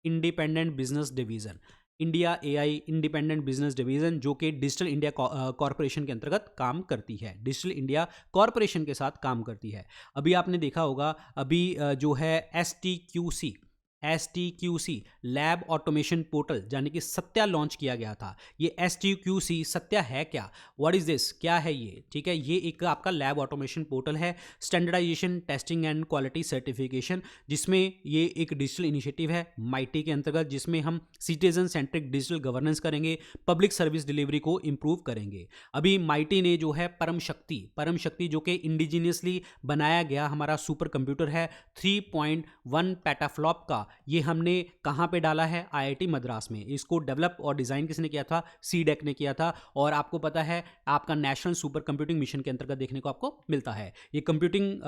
A: independent business division, India AI independent business division, जो कि डिजिटल इंडिया कॉरपोरेशन के अंतर्गत काम करती है, डिजिटल इंडिया कॉरपोरेशन के साथ काम करती है। अभी आपने देखा होगा अभी जो है STQC लैब ऑटोमेशन पोर्टल यानी कि सत्या लॉन्च किया गया था। ये STQC सत्या है क्या, व्हाट इज दिस, क्या है ये? ठीक है, ये एक आपका लैब ऑटोमेशन पोर्टल है, standardisation testing and quality certification, जिसमें ये एक डिजिटल इनिशिएटिव है माइटी के अंतर्गत, जिसमें हम सिटीजन सेंट्रिक डिजिटल गवर्नेंस करेंगे, पब्लिक सर्विस डिलीवरी को इंप्रूव करेंगे। अभी माइटी ने जो है परम शक्ति जो कि इंडिजीनियसली बनाया गया हमारा सुपर कंप्यूटर है 3.1 पेटाफ्लॉप का, ये हमने कहाँ पे डाला है? IIT मद्रास में। इसको डेवलप और डिज़ाइन किसने किया था? CDEC ने किया था। और आपको पता है आपका नेशनल सुपर कंप्यूटिंग मिशन के अंतर्गत देखने को आपको मिलता है। ये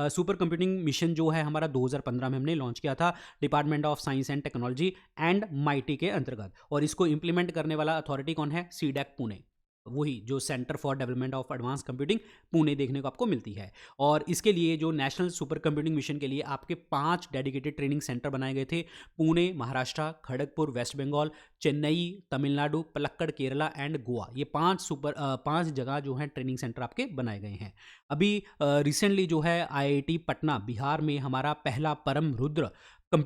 A: सुपर कंप्यूटिंग मिशन जो है हमारा 2015 में हमने लॉन्च किया था department of science and technology and mighty के अंतर्गत। और इसको इंप्लीमेंट करने वाला अथॉरिटी कौन है? CDEC पुणे, वही जो centre for development of advance computing Pune देखने को आपको मिलती है। और इसके लिए जो नेशनल सुपर कंप्यूटिंग मिशन के लिए आपके 5 डेडिकेटेड ट्रेनिंग सेंटर बनाए गए थे, पुणे महाराष्ट्र, खड़गपुर वेस्ट बंगाल, चेन्नई तमिलनाडु, पलक्कड़ केरला एंड गोवा। ये 5 जगह जो है ट्रेनिंग सेंटर आपके बनाए गए हैं। अभी रिसेंटली जो है IIT पटना बिहार में हमारा पहला परम रुद्र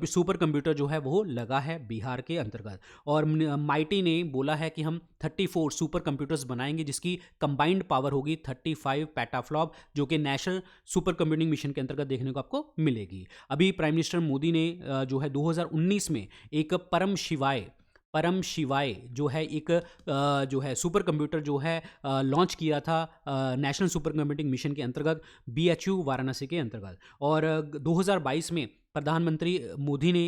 A: सुपर कंप्यूटर जो है वो लगा है बिहार के अंतर्गत। और माइटी ने बोला है कि हम 34 सुपर कंप्यूटर्स बनाएंगे जिसकी कंबाइंड पावर होगी 35 पेटाफ्लॉप, जो कि नेशनल सुपर कंप्यूटिंग मिशन के अंतर्गत देखने को आपको मिलेगी। अभी प्राइम मिनिस्टर मोदी ने जो है 2019 में एक परम शिवाय जो है एक जो है सुपर कंप्यूटर जो है लॉन्च किया था नेशनल सुपर कंप्यूटिंग मिशन के अंतर्गत BHU वाराणसी के अंतर्गत। और 2022 में प्रधानमंत्री मोदी ने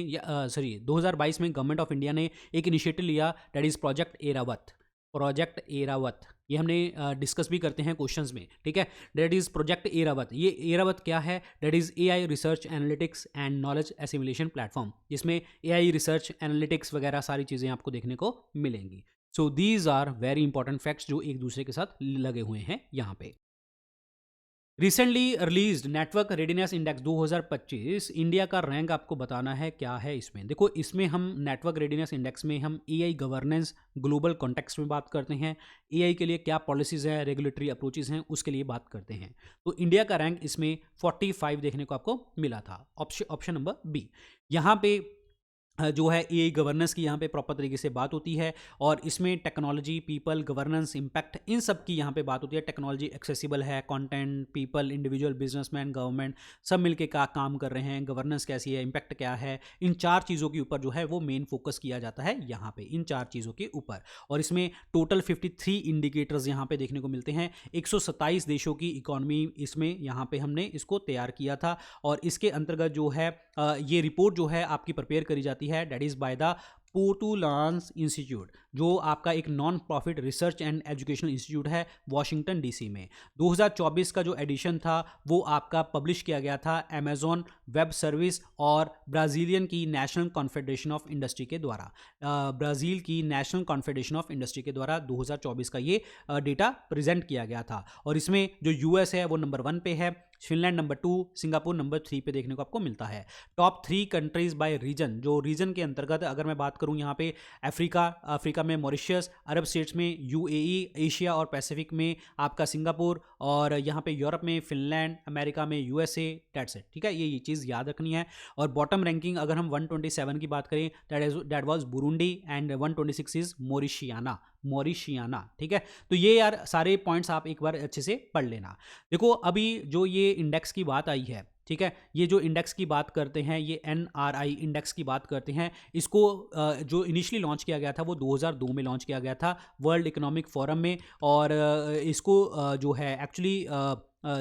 A: 2022 में गवर्नमेंट ऑफ इंडिया ने एक इनिशिएटिव लिया, दैट इज़ प्रोजेक्ट एरावत। ये हमने डिस्कस भी करते हैं क्वेश्चंस में, ठीक है। That is project Airavat. ये एरावत क्या है? That is AI research analytics and knowledge assimilation platform, जिसमें AI रिसर्च एनालिटिक्स वगैरह सारी चीज़ें आपको देखने को मिलेंगी। So these are very important facts जो एक दूसरे के साथ लगे हुए हैं यहाँ पे। Recently released network readiness index 2025, India का रैंक आपको बताना है क्या है इसमें। देखो, इसमें हम नेटवर्क रेडीनेस इंडेक्स में हम AI गवर्नेंस ग्लोबल कॉन्टेक्स्ट में बात करते हैं, AI के लिए क्या पॉलिसीज़ हैं, रेगुलेटरी अप्रोचेस हैं, उसके लिए बात करते हैं। तो इंडिया का रैंक इसमें 45 देखने को आपको मिला था, ऑप्शन नंबर बी। यहाँ पे जो है AI गवर्नेंस की यहाँ पे प्रॉपर तरीके से बात होती है। और इसमें टेक्नोलॉजी, पीपल, गवर्नेंस, इम्पैक्ट, इन सब की यहाँ पे बात होती है। टेक्नोलॉजी एक्सेसिबल है, content, people, individual, businessman, government सब मिलके क्या काम कर रहे हैं, गवर्नेंस कैसी है, इम्पैक्ट क्या है, इन 4 चीज़ों के ऊपर जो है वो मेन फोकस किया जाता है यहाँ पे, इन 4 चीज़ों के ऊपर। और इसमें टोटल 53 इंडिकेटर्स यहाँ पे देखने को मिलते हैं। 127 देशों की इकॉनमी इसमें यहाँ पे हमने इसको तैयार किया था। और इसके अंतर्गत जो है ये रिपोर्ट जो है आपकी प्रिपेयर करी जाती है, that is by the Portulans institute, जो आपका एक non profit research and educational institute है वाशिंगटन DC में। 2024 का जो एडिशन था वो आपका पब्लिश किया गया था अमेजॉन वेब सर्विस और ब्राज़ीलियन की नेशनल कॉन्फेडरेशन ऑफ इंडस्ट्री के द्वारा। ब्राज़ील की नेशनल कॉन्फेडरेशन ऑफ इंडस्ट्री के द्वारा 2024 का ये डेटा प्रेजेंट किया गया था। और इसमें जो US है वो नंबर 1 पे है, फिनलैंड नंबर 2, सिंगापुर नंबर 3 पे देखने को आपको मिलता है। टॉप 3 कंट्रीज बाय रीजन, जो रीजन के अंतर्गत अगर मैं बात करूं यहाँ पे अफ्रीका में मॉरिशस, अरब स्टेट्स में UAE, एशिया और पैसिफिक में आपका सिंगापुर, और यहाँ पे यूरोप में फिनलैंड, अमेरिका में USA, डेट्स इट, ठीक है। ये चीज़ याद रखनी है। और बॉटम रैंकिंग अगर हम 127 की बात करें, that was Burundi and 126 is Mauritania, ठीक है। तो ये यार सारे पॉइंट्स आप एक बार अच्छे से पढ़ लेना। देखो, अभी जो ये इंडेक्स की बात आई है, ठीक है, ये जो इंडेक्स की बात करते हैं, ये NRI इंडेक्स की बात करते हैं। इसको जो इनिशियली लॉन्च किया गया था वो 2002 में लॉन्च किया गया था वर्ल्ड इकोनॉमिक फोरम में। और इसको जो है एक्चुअली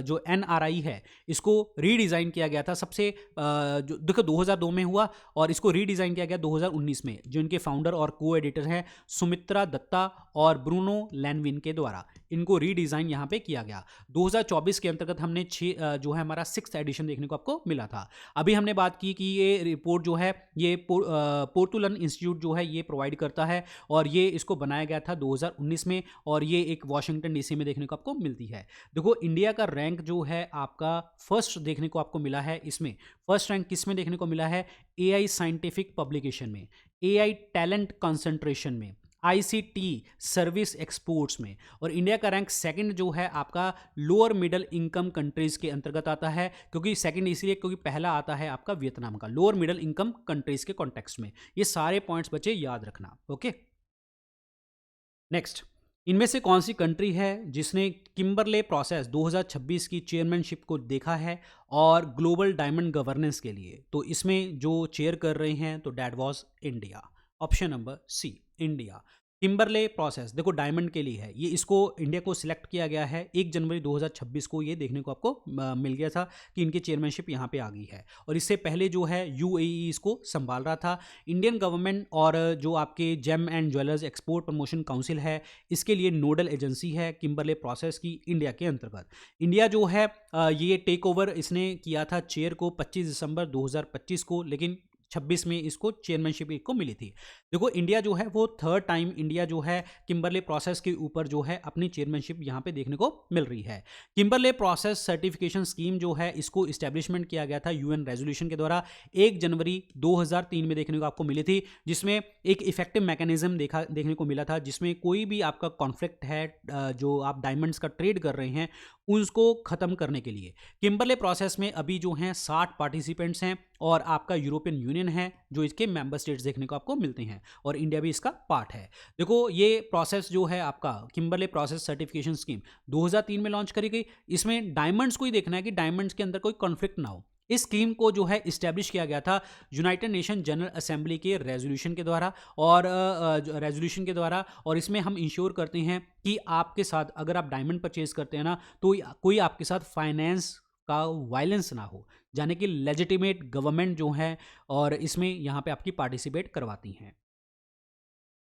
A: जो NRI है इसको रीडिज़ाइन किया गया था सबसे जो देखो 2002 में हुआ, और इसको रीडिज़ाइन किया गया 2019 में, जो इनके फाउंडर और को एडिटर हैं सुमित्रा दत्ता और ब्रूनो लैनविन के द्वारा इनको रीडिज़ाइन यहाँ पे किया गया। 2024 के अंतर्गत हमने जो है हमारा 6th एडिशन देखने को आपको मिला था। अभी हमने बात की कि ये रिपोर्ट जो है ये पोर्टुलन इंस्टीट्यूट जो है ये प्रोवाइड करता है, और ये इसको बनाया गया था 2019 में, और ये एक वाशिंगटन DC में देखने को आपको मिलती है। देखो, इंडिया का रैंक जो है आपका फर्स्ट देखने को आपको मिला है। इसमें फर्स्ट रैंक किस में देखने को मिला है? AI साइंटिफिक पब्लिकेशन में, AI टैलेंट कंसंट्रेशन में, आईसीटी सर्विस एक्सपोर्ट्स में। और इंडिया का रैंक सेकंड जो है आपका लोअर मिडिल इनकम कंट्रीज के अंतर्गत आता है, क्योंकि सेकंड इसलिए क्योंकि पहला आता है आपका वियतनाम का, लोअर मिडिल इनकम कंट्रीज के कॉन्टेक्स्ट में। ये सारे पॉइंट्स बच्चे याद रखना। ओके, नेक्स्ट, इनमें से कौन सी कंट्री है जिसने किम्बरले प्रोसेस 2026 की चेयरमैनशिप को देखा है और ग्लोबल डायमंड गवर्नेंस के लिए? तो इसमें जो चेयर कर रहे हैं तो that was India. Option number C, India. Kimberley process देखो डायमंड के लिए है ये, इसको इंडिया को सिलेक्ट किया गया है 1 जनवरी 2026 को। ये देखने को आपको मिल गया था कि इनकी चेयरमैनशिप यहाँ पे आ गई है, और इससे पहले जो है यूएई इसको संभाल रहा था। इंडियन गवर्नमेंट और जो आपके gem and jewellers export promotion council है, इसके लिए नोडल एजेंसी है किम्बरले प्रोसेस की इंडिया के अंतर्गत। इंडिया जो है ये टेक ओवर इसने किया था चेयर को 25 दिसंबर 2025 को, लेकिन 26 में इसको चेयरमैनशिप को मिली थी। देखो इंडिया जो है वो थर्ड टाइम इंडिया जो है किम्बरले प्रोसेस के ऊपर जो है अपनी चेयरमैनशिप यहाँ पे देखने को मिल रही है। किम्बरले प्रोसेस सर्टिफिकेशन स्कीम जो है इसको इस्टेब्लिशमेंट किया गया था यूएन रेजोल्यूशन के द्वारा 1 जनवरी 2003 में देखने को आपको मिली थी, जिसमें एक इफेक्टिव मैकेनिज्म देखने को मिला था, जिसमें कोई भी आपका कॉन्फ्लिक्ट है जो आप डायमंड्स का ट्रेड कर रहे हैं उसको ख़त्म करने के लिए। किम्बरले प्रोसेस में अभी जो हैं 60 पार्टिसिपेंट्स हैं, और आपका यूरोपियन यूनियन है जो इसके मेंबर स्टेट्स देखने को आपको मिलते हैं, और इंडिया भी इसका पार्ट है। देखो ये प्रोसेस जो है आपका किम्बरले प्रोसेस सर्टिफिकेशन स्कीम 2003 में लॉन्च करी गई। इसमें डायमंड्स को ही देखना है कि डायमंड्स के अंदर कोई कॉन्फ्लिक्ट ना हो। इस स्कीम को जो है इस्टेब्लिश किया गया था यूनाइटेड नेशन जनरल असेंबली के रेजोल्यूशन के द्वारा, और इसमें हम इंश्योर करते हैं कि आपके साथ अगर आप डायमंड परचेज करते हैं ना, तो कोई आपके साथ फाइनेंस का वायलेंस ना हो, यानी कि लेजिटिमेट गवर्नमेंट जो है और इसमें यहाँ पे आपकी पार्टिसिपेट करवाती हैं।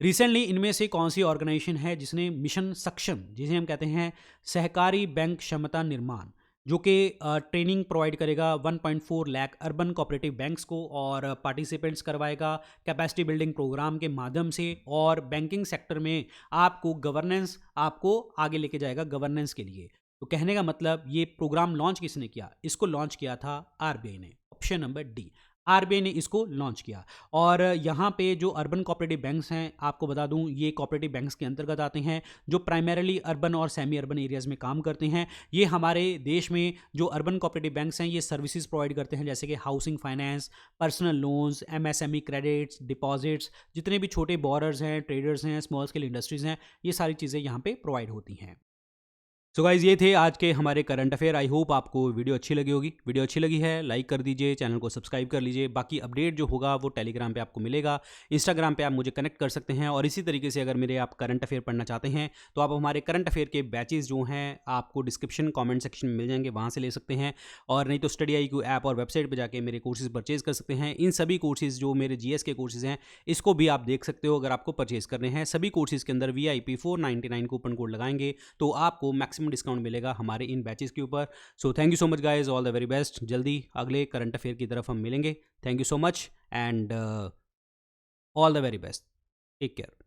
A: रिसेंटली इनमें से कौन सी ऑर्गेनाइजेशन है जिसने मिशन सक्षम, जिसे हम कहते हैं सहकारी बैंक क्षमता निर्माण, जो कि ट्रेनिंग प्रोवाइड करेगा 1.4 लाख अर्बन कोऑपरेटिव बैंक्स को, और पार्टिसिपेंट्स करवाएगा कैपेसिटी बिल्डिंग प्रोग्राम के माध्यम से, और बैंकिंग सेक्टर में आपको गवर्नेंस आपको आगे लेके जाएगा गवर्नेंस के लिए। तो कहने का मतलब ये प्रोग्राम लॉन्च किसने किया? इसको लॉन्च किया था आरबीआई ने। ऑप्शन नंबर डी, आरबीआई ने इसको लॉन्च किया। और यहाँ पे जो अर्बन कोऑपरेटिव बैंक्स हैं, आपको बता दूँ ये कोऑपरेटिव बैंक्स के अंतर्गत आते हैं, जो प्राइमरीली अर्बन और सेमी अर्बन एरियाज़ में काम करते हैं। ये हमारे देश में जो अर्बन कोऑपरेटिव बैंक्स हैं ये सर्विसेज प्रोवाइड करते हैं, जैसे कि housing finance, personal loans, MSME credits, deposits, जितने भी छोटे बोरर्स हैं, ट्रेडर्स हैं, स्मॉल स्केल इंडस्ट्रीज़ हैं, ये सारी चीज़ें यहाँ पे प्रोवाइड होती हैं। सो गाइज ये थे आज के हमारे करंट अफेयर। आई होप आपको वीडियो अच्छी लगी होगी। वीडियो अच्छी लगी है लाइक कर दीजिए, चैनल को सब्सक्राइब कर लीजिए। बाकी अपडेट जो होगा वो टेलीग्राम पे आपको मिलेगा, इंस्टाग्राम पे आप मुझे कनेक्ट कर सकते हैं, और इसी तरीके से अगर मेरे आप करंट अफेयर पढ़ना चाहते हैं तो आप हमारे करंट अफेयर के बैचेस जो हैं आपको डिस्क्रिप्शन कॉमेंट सेक्शन में मिल जाएंगे, वहाँ से ले सकते हैं। और नहीं तो स्टडी IQ ऐप और वेबसाइट पर जाके मेरे कोर्सेज परचेज कर सकते हैं। इन सभी कोर्सेज जो मेरे GS के कोर्सेज हैं इसको भी आप देख सकते हो अगर आपको परचेज करने हैं। सभी कोर्सेज के अंदर VIP 499 कूपन कोड लगाएंगे तो आपको मैक्सिमम डिस्काउंट मिलेगा हमारे इन बैचेस के ऊपर। So thank you so much guys, all the very best. जल्दी अगले करंट अफेयर की तरफ हम मिलेंगे। Thank you so much and all the very best. Take care.